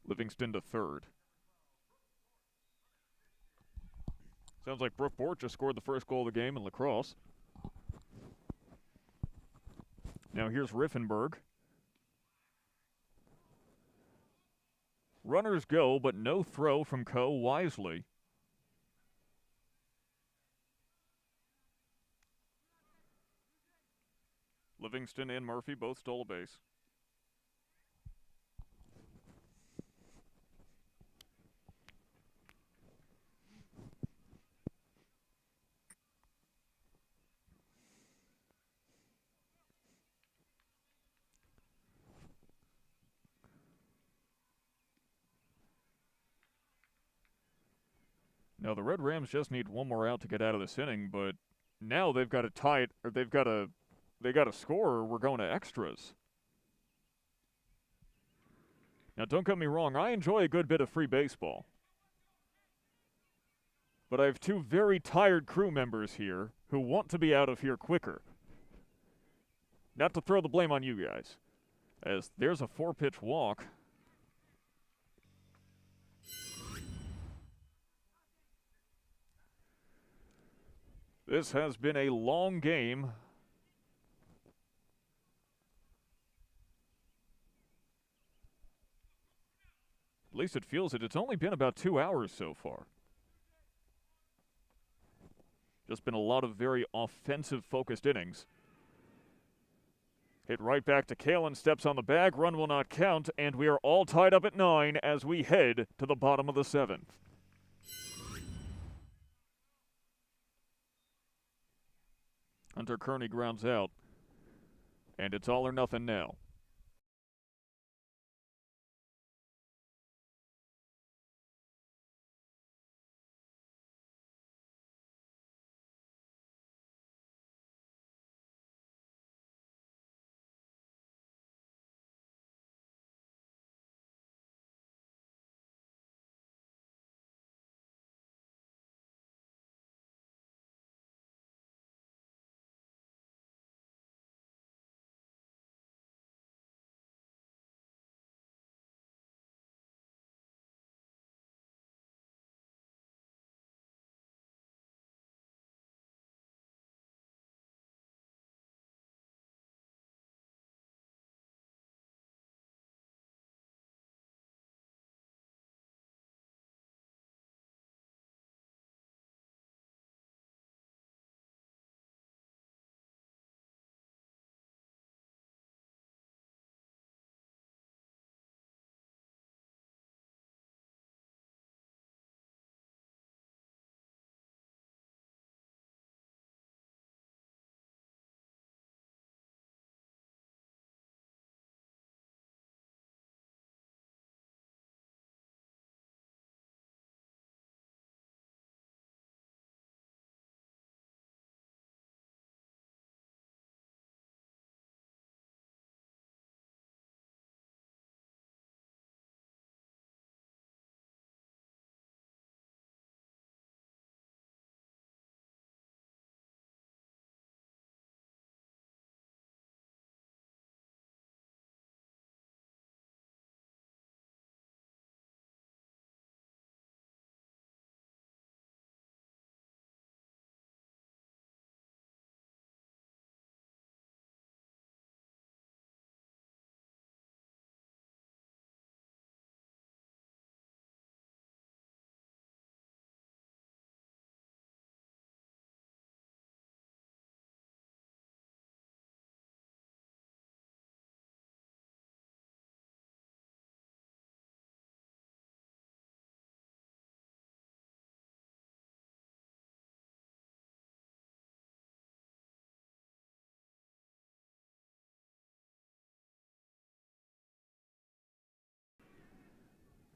Livingston to third. Sounds like Brooke Bort just scored the first goal of the game in lacrosse. Now here's Riffenberg. Runners go, but no throw from Coe wisely. Livingston and Murphy both stole a base. Now the Red Rams just need one more out to get out of this inning, but now they've got to tie it, or they got to score, or we're going to extras. Now don't get me wrong, I enjoy a good bit of free baseball. But I have two very tired crew members here who want to be out of here quicker. Not to throw the blame on you guys, as there's a 4-pitch walk. This has been a long game. At least it feels it. It's only been about 2 hours so far. Just been a lot of very offensive-focused innings. Hit right back to Kalen, steps on the bag, run will not count, and we are all tied up at 9 as we head to the bottom of the 7th. Hunter Kearney grounds out, and it's all or nothing now.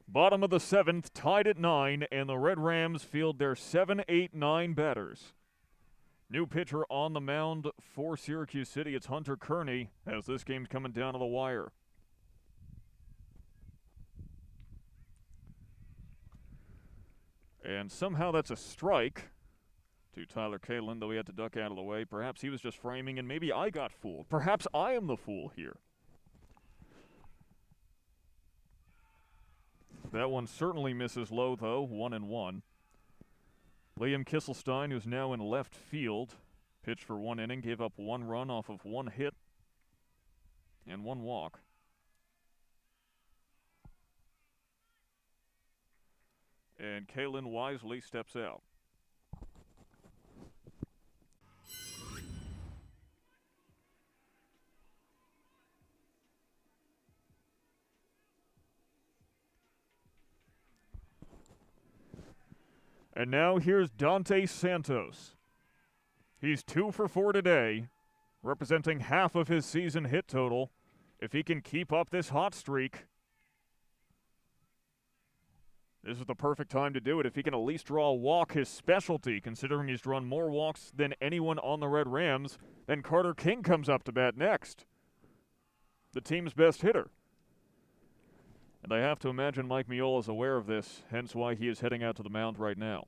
Bottom of the 7th, tied at 9, and the Red Rams field their 7, 8, 9 batters. New pitcher on the mound for Syracuse City. It's Hunter Kearney as this game's coming down to the wire. And somehow that's a strike to Tyler Kalen, though he had to duck out of the way. Perhaps he was just framing, and maybe I got fooled. Perhaps I am the fool here. That one certainly misses low, though, 1-1. Liam Kisselstein, who's now in left field, pitched for 1 inning, gave up 1 run off of 1 hit and 1 walk. And Kalen wisely steps out. And now here's Dante Santos. He's 2 for 4 today, representing half of his season hit total. If he can keep up this hot streak, this is the perfect time to do it. If he can at least draw a walk, his specialty, considering he's drawn more walks than anyone on the Red Rams, then Carter King comes up to bat next, the team's best hitter. And I have to imagine Mike Miola is aware of this, hence why he is heading out to the mound right now.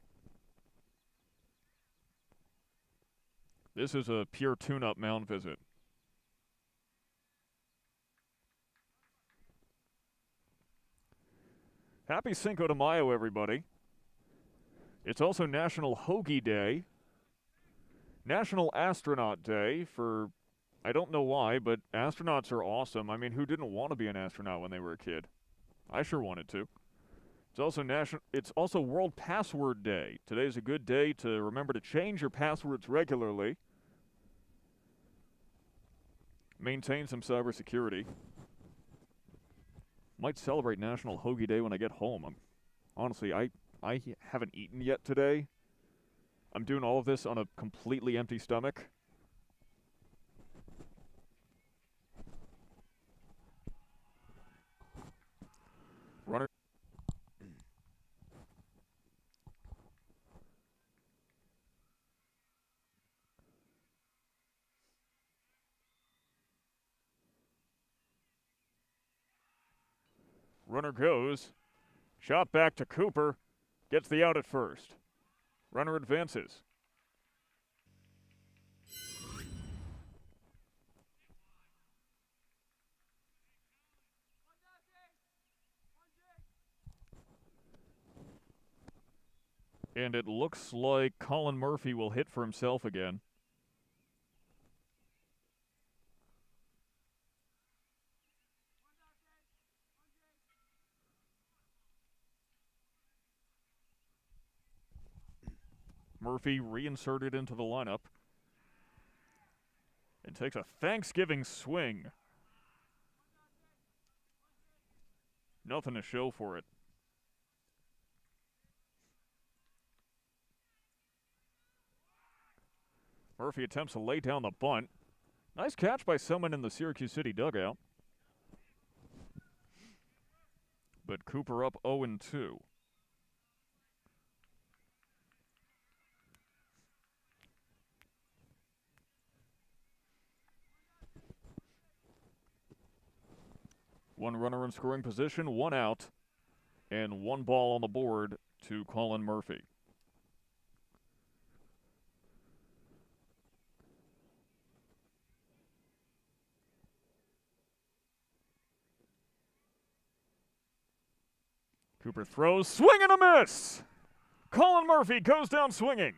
This is a pure tune-up mound visit. Happy Cinco de Mayo, everybody. It's also National Hoagie Day, National Astronaut Day for, I don't know why, but astronauts are awesome. I mean, who didn't want to be an astronaut when they were a kid? I sure wanted to. It's also World Password Day. Today's a good day to remember to change your passwords regularly. Maintain some cybersecurity. Might celebrate National Hoagie Day when I get home. Honestly, I haven't eaten yet today. I'm doing all of this on a completely empty stomach. Runner. Runner goes. Shot back to Cooper. Gets the out at first. Runner advances. And it looks like Colin Murphy will hit for himself again. Murphy reinserted into the lineup and takes a Thanksgiving swing. Nothing to show for it. Murphy attempts to lay down the bunt. Nice catch by someone in the Syracuse City dugout. But Cooper up 0-2. One runner in scoring position, one out, and one ball on the board to Colin Murphy. Cooper throws, swing and a miss! Colin Murphy goes down swinging.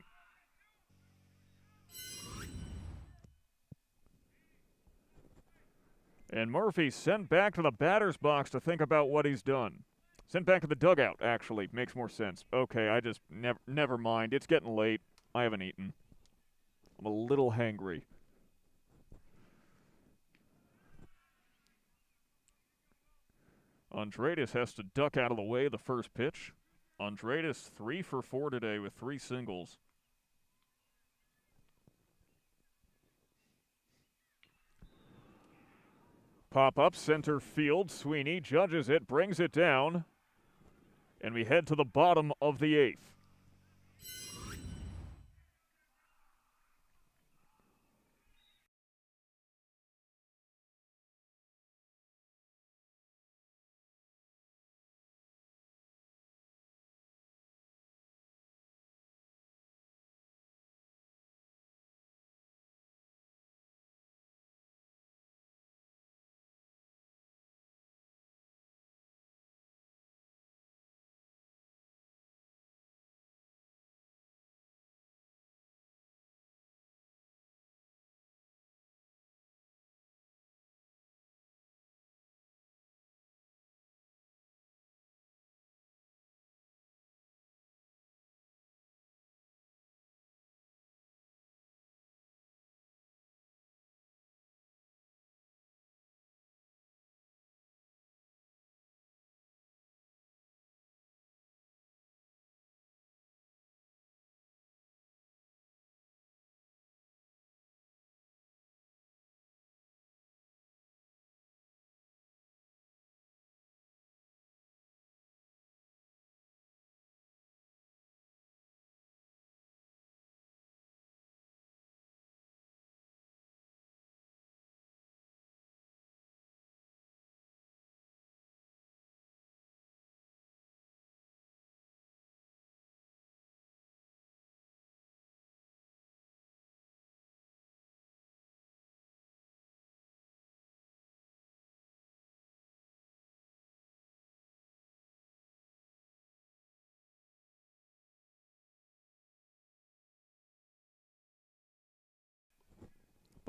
And Murphy sent back to the batter's box to think about what he's done. Sent back to the dugout, actually. Makes more sense. Okay, I just never mind. It's getting late. I haven't eaten. I'm a little hangry. Andreades has to duck out of the way the first pitch. Andreades 3 for 4 today with 3 singles. Pop up center field. Sweeney judges it, brings it down. And we head to the bottom of the 8th.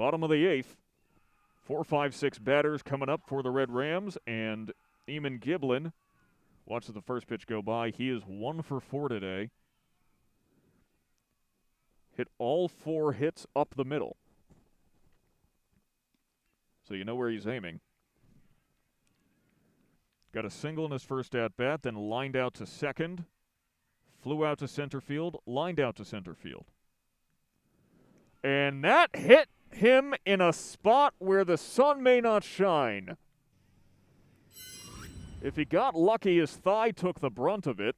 Bottom of the 8th. 4, 5, 6 batters coming up for the Red Rams, and Eamon Giblin watches the first pitch go by. He is 1 for 4 today. Hit all 4 hits up the middle. So you know where he's aiming. Got a single in his first at-bat, then lined out to second, flew out to center field, lined out to center field. And that hit him in a spot where the sun may not shine. If he got lucky, his thigh took the brunt of it.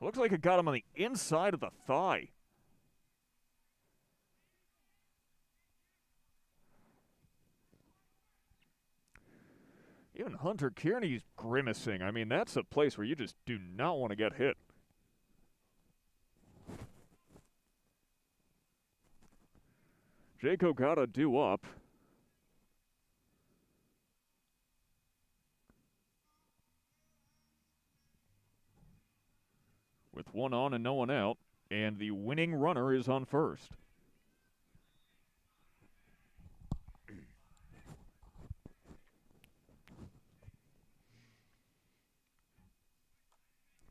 Looks like it got him on the inside of the thigh. Even Hunter Kearney's grimacing. I mean, that's a place where you just do not want to get hit. Jake Ogata due up. With 1 on and no one out, and the winning runner is on first.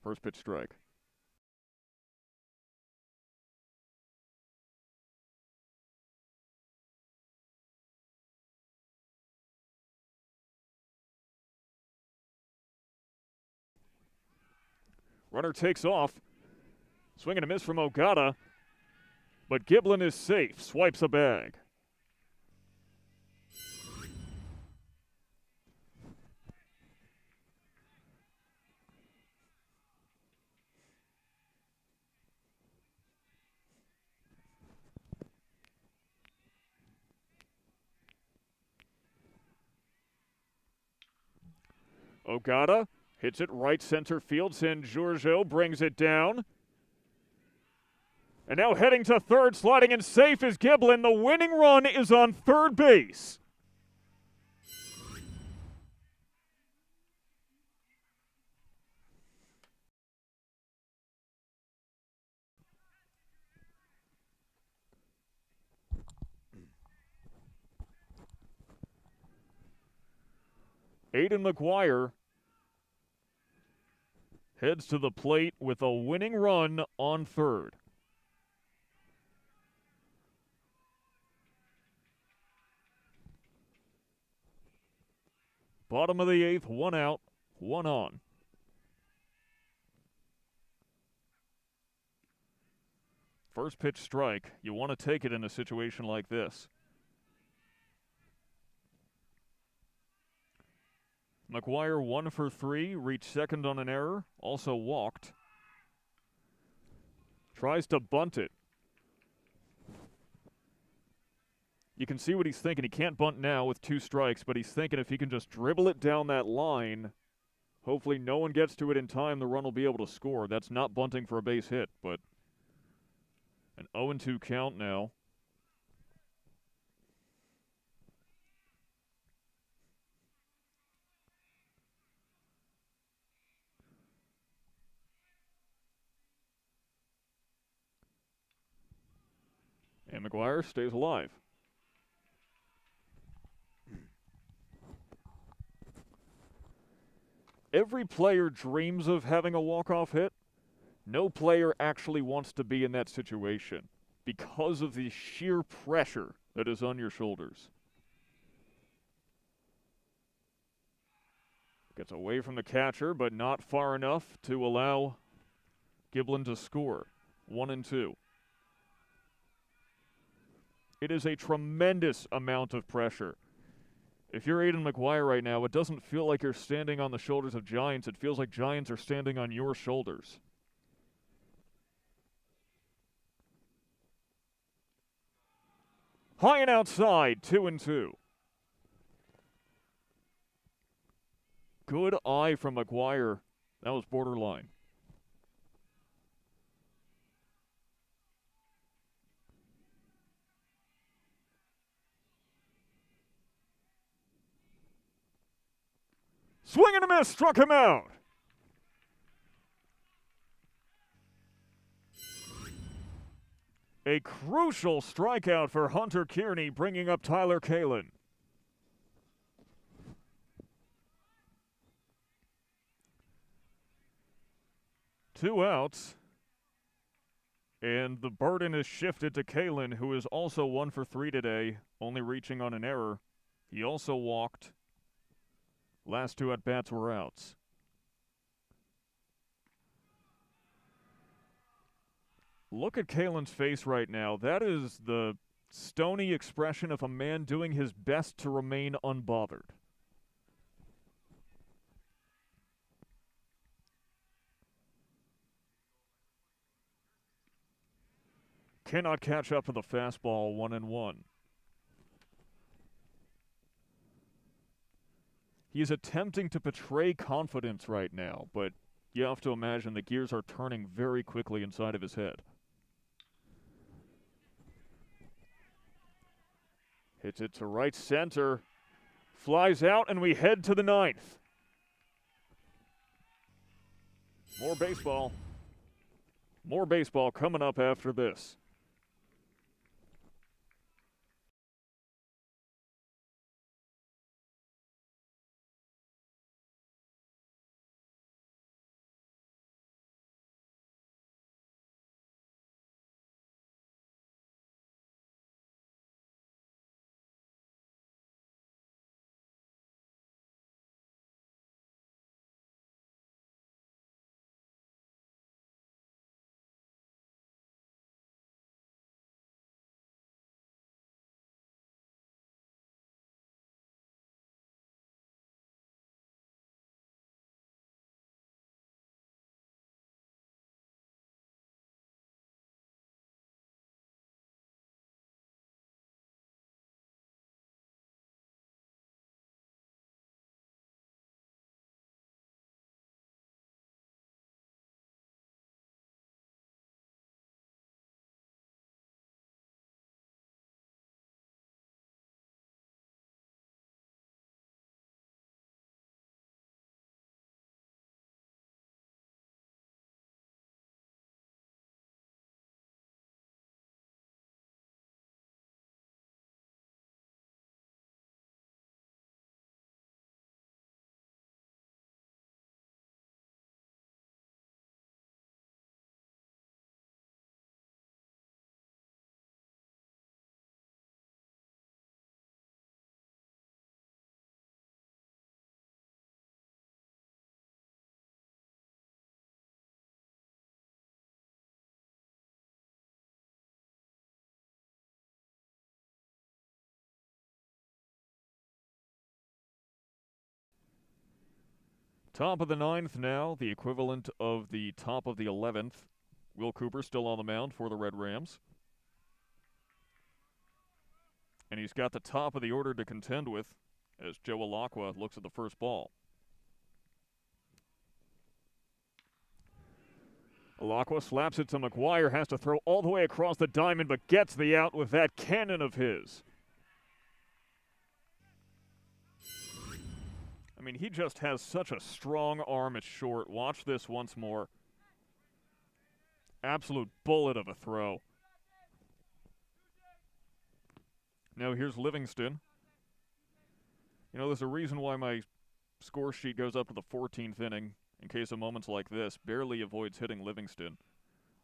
First pitch strike. Runner takes off. Swing and a miss from Ogata. But Giblin is safe. Swipes a bag. Ogata hits it right center field. San Giorgio brings it down. And now heading to third, sliding in safe is Giblin. The winning run is on third base. Aiden McGuire heads to the plate with a winning run on third. Bottom of the 8th, 1 out, 1 on. First pitch strike. You want to take it in a situation like this. McGuire 1 for 3, reached second on an error, also walked. Tries to bunt it. You can see what he's thinking. He can't bunt now with 2 strikes, but he's thinking if he can just dribble it down that line, hopefully no one gets to it in time, the run will be able to score. That's not bunting for a base hit, but an 0-2 count now. And McGuire stays alive. Every player dreams of having a walk-off hit. No player actually wants to be in that situation because of the sheer pressure that is on your shoulders. Gets away from the catcher, but not far enough to allow Giblin to score. 1-2. It is a tremendous amount of pressure. If you're Aiden McGuire right now, it doesn't feel like you're standing on the shoulders of giants. It feels like giants are standing on your shoulders. High and outside, 2-2. Good eye from McGuire. That was borderline. Swing and a miss, struck him out. A crucial strikeout for Hunter Kearney, bringing up Tyler Kalin. Two outs. And the burden is shifted to Kalin, who is also 1 for 3 today, only reaching on an error. He also walked. Last two at-bats were outs. Look at Kalin's face right now. That is the stony expression of a man doing his best to remain unbothered. Cannot catch up to the fastball, 1-1. He is attempting to portray confidence right now, but you have to imagine the gears are turning very quickly inside of his head. Hits it to right center. Flies out, and we head to the ninth. More baseball. More baseball coming up after this. Top of the ninth now, the equivalent of the top of the 11th. Will Cooper still on the mound for the Red Rams. And he's got the top of the order to contend with as Joe Alacqua looks at the first ball. Alacqua slaps it to McGuire, has to throw all the way across the diamond, but gets the out with that cannon of his. I mean, he just has such a strong arm at short. Watch this once more. Absolute bullet of a throw. Now here's Livingston. You know, there's a reason why my score sheet goes up to the 14th inning in case of moments like this. Barely avoids hitting Livingston.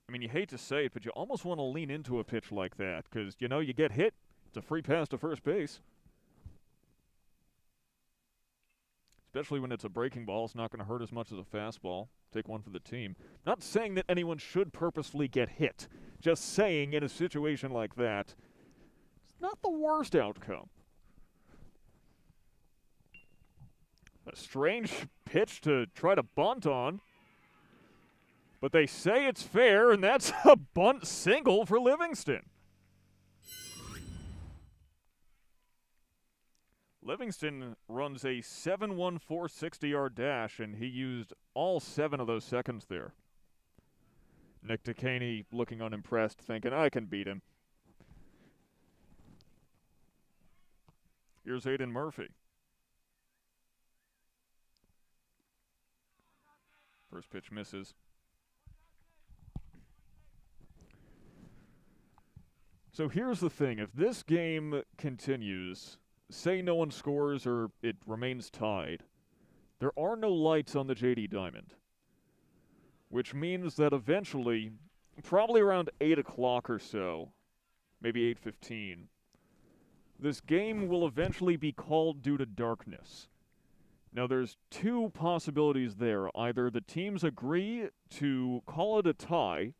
I mean, you hate to say it, but you almost want to lean into a pitch like that because, you know, you get hit. It's a free pass to first base. Especially when it's a breaking ball, it's not going to hurt as much as a fastball. Take one for the team. Not saying that anyone should purposefully get hit. Just saying in a situation like that, it's not the worst outcome. A strange pitch to try to bunt on. But they say it's fair, and that's a bunt single for Livingston. Livingston runs a 7-1-4 60-yard dash, and he used all 7 of those seconds there. Nick Dekaney looking unimpressed, thinking, I can beat him. Here's Aiden Murphy. First pitch misses. So here's the thing. If this game continues, say no one scores or it remains tied, there are no lights on the JD Diamond, which means that eventually, probably around 8 o'clock or so, maybe 8:15, this game will eventually be called due to darkness. Now, there's two possibilities there. Either the teams agree to call it a tie,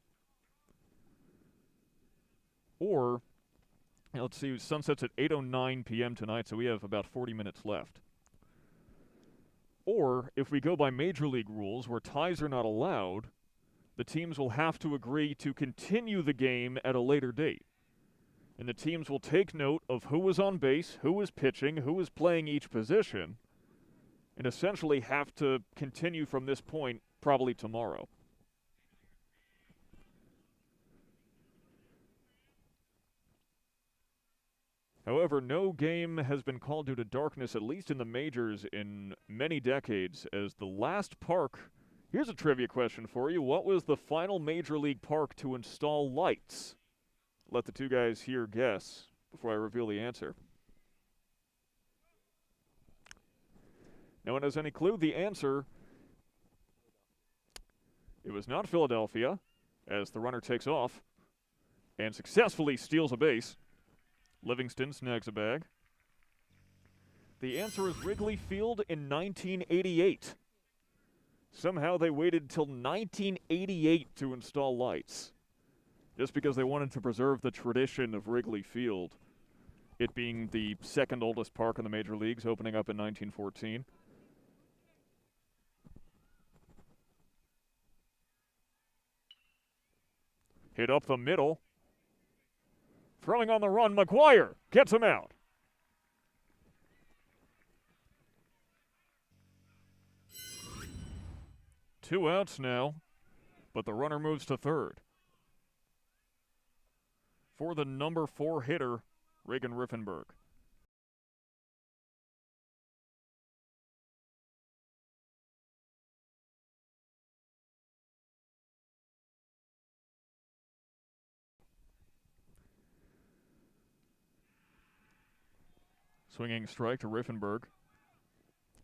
or, let's see, sunset's at 8:09 p.m. tonight, so we have about 40 minutes left. Or, if we go by Major League rules, where ties are not allowed, the teams will have to agree to continue the game at a later date. And the teams will take note of who was on base, who was pitching, who was playing each position, and essentially have to continue from this point probably tomorrow. However, no game has been called due to darkness, at least in the majors, in many decades, as the last park... Here's a trivia question for you. What was the final Major League park to install lights? Let the two guys here guess before I reveal the answer. No one has any clue? The answer, it was not Philadelphia, as the runner takes off and successfully steals a base. Livingston snags a bag. The answer is Wrigley Field in 1988. Somehow they waited till 1988 to install lights, just because they wanted to preserve the tradition of Wrigley Field, it being the second oldest park in the major leagues, opening up in 1914. Hit up the middle. Throwing on the run, McGuire gets him out. Two outs now, but the runner moves to third. For the number 4 hitter, Reagan Riffenberg. Swinging strike to Riffenberg.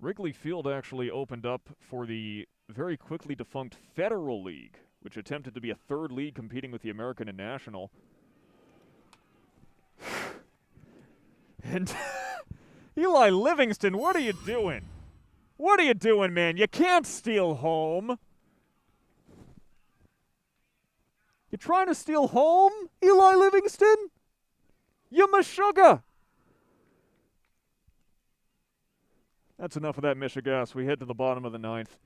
Wrigley Field actually opened up for the very quickly defunct Federal League, which attempted to be a third league competing with the American and National. And Eli Livingston, what are you doing? What are you doing, man? You can't steal home. You trying to steal home, Eli Livingston? You mashuga. That's enough of that Michigas. We head to the bottom of the 9th.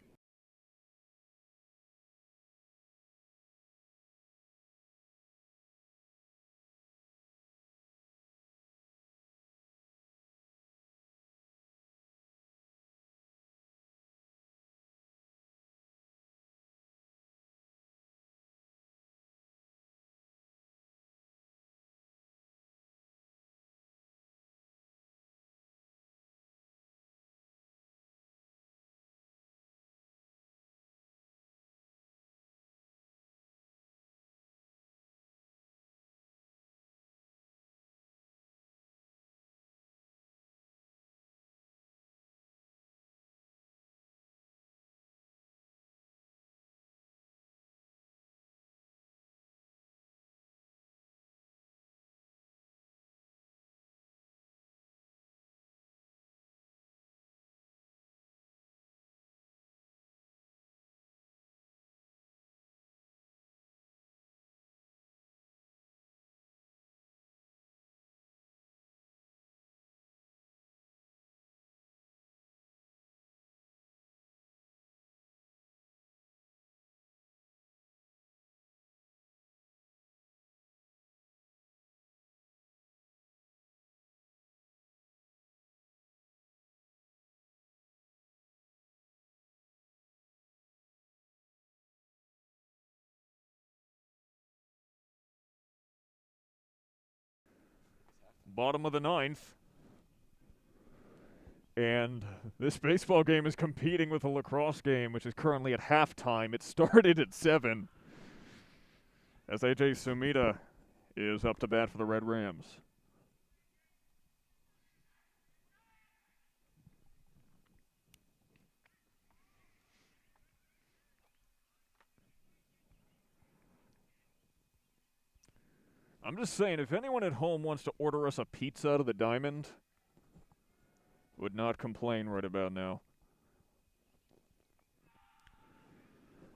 Bottom of the 9th. And this baseball game is competing with a lacrosse game, which is currently at halftime. It started at 7. As A.J. Sumida is up to bat for the Red Rams. I'm just saying, if anyone at home wants to order us a pizza out of the Diamond, would not complain right about now.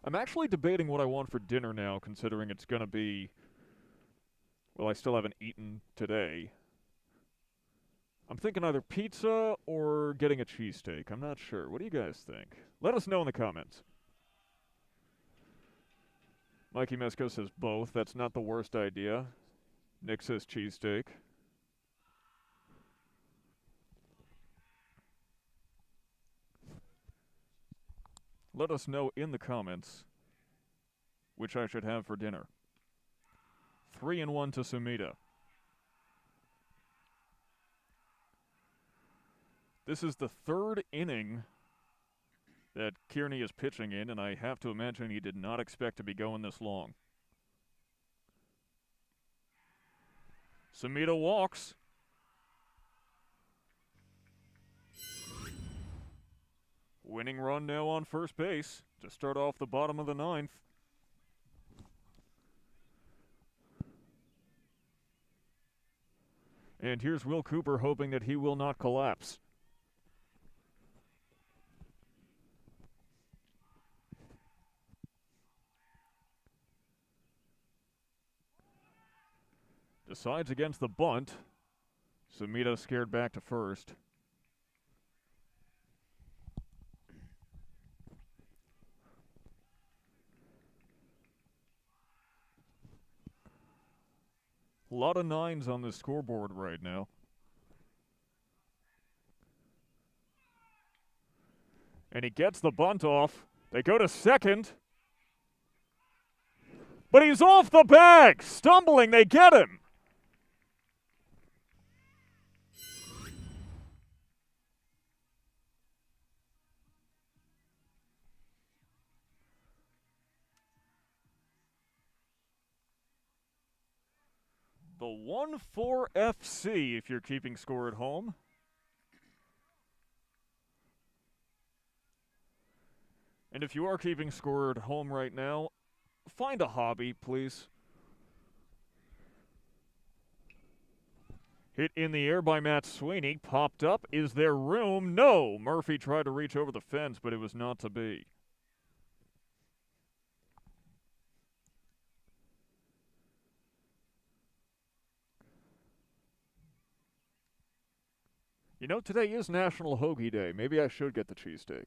I'm actually debating what I want for dinner now, considering it's going to be... Well, I still haven't eaten today. I'm thinking either pizza or getting a cheesesteak. I'm not sure. What do you guys think? Let us know in the comments. Mikey Mesko says both. That's not the worst idea. Nick says cheesesteak. Let us know in the comments which I should have for dinner. 3-1 to Sumida. This is the third inning that Kearney is pitching in, and I have to imagine he did not expect to be going this long. Sumida walks. Winning run now on first base to start off the bottom of the ninth. And here's Will Cooper hoping that he will not collapse. Decides against the bunt. Sumida scared back to first. A lot of nines on the scoreboard right now. And he gets the bunt off. They go to second. But he's off the bag! Stumbling, they get him! The 1-4 FC if you're keeping score at home. And if you are keeping score at home right now, find a hobby, please. Hit in the air by Matt Sweeney. Popped up. Is there room? No! Murphy tried to reach over the fence, but it was not to be. You know, today is National Hoagie Day. Maybe I should get the cheesesteak.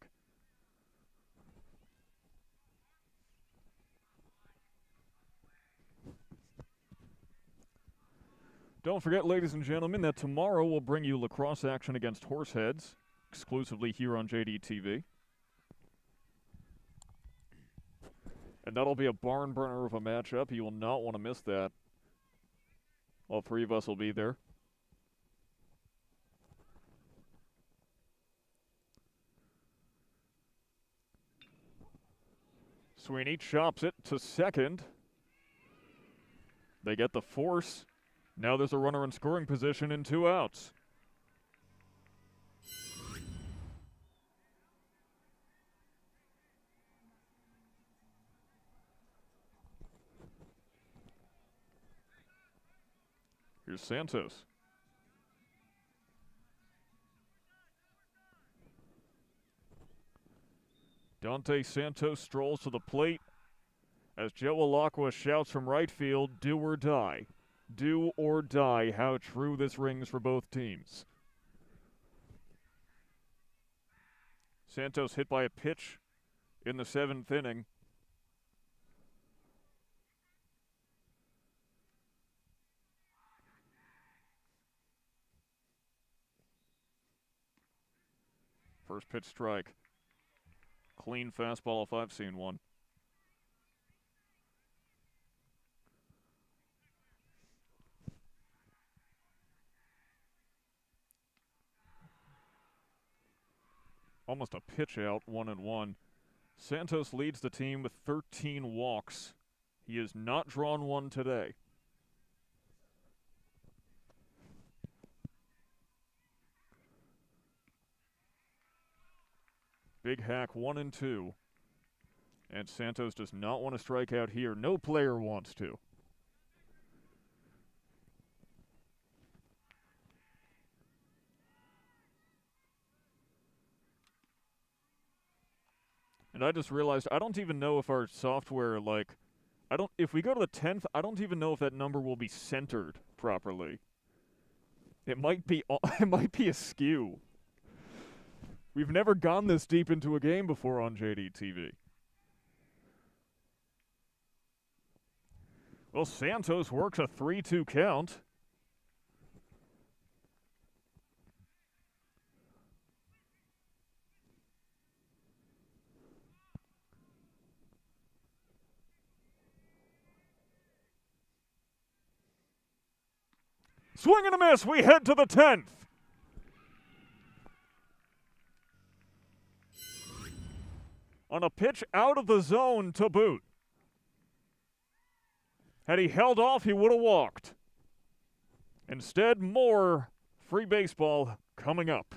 Don't forget, ladies and gentlemen, that tomorrow we'll bring you lacrosse action against Horseheads, exclusively here on JDTV. And that'll be a barn burner of a matchup. You will not want to miss that. All three of us will be there. Sweeney chops it to second. They get the force. Now there's a runner in scoring position and 2 outs. Here's Santos. Dante Santos strolls to the plate as Joe Alacqua shouts from right field, do or die. Do or die. How true this rings for both teams. Santos hit by a pitch in the 7th inning. First pitch strike. Clean fastball if I've seen one. Almost a pitch out, 1-1. Santos leads the team with 13 walks. He has not drawn one today. Big hack 1 and 2. And Santos does not want to strike out here. No player wants to. And I just realized I don't even know if our software, like, if we go to the 10th, I don't even know if that number will be centered properly. It might be askew. We've never gone this deep into a game before on JDTV. Well, Santos works a 3-2 count. Swing and a miss. We head to the 10th. On a pitch out of the zone to boot. Had he held off, he would have walked. Instead, more free baseball coming up.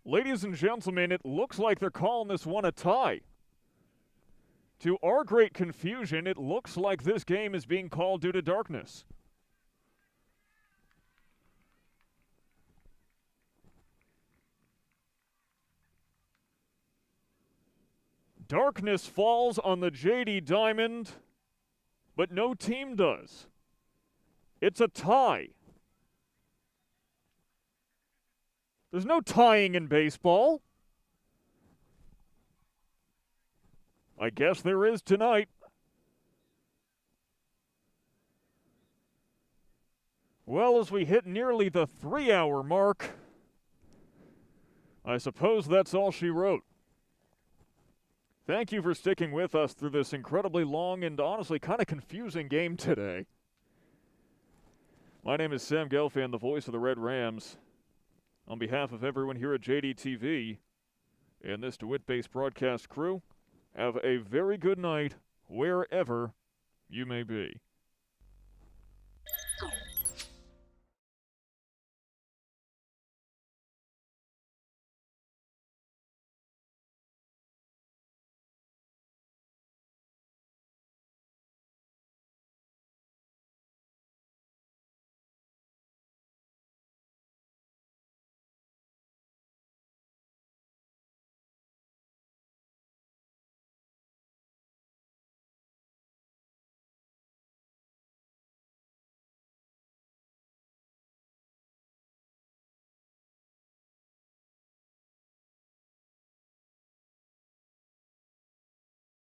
Ladies and gentlemen, it looks like they're calling this one a tie. To our great confusion, it looks like this game is being called due to darkness. Darkness falls on the JD Diamond, but no team does. It's a tie. There's no tying in baseball. I guess there is tonight. Well, as we hit nearly the 3-hour mark, I suppose that's all she wrote. Thank you for sticking with us through this incredibly long and honestly kind of confusing game today. My name is Sam Gelfand, the voice of the Red Rams. On behalf of everyone here at JDTV and this DeWitt-based broadcast crew, have a very good night wherever you may be.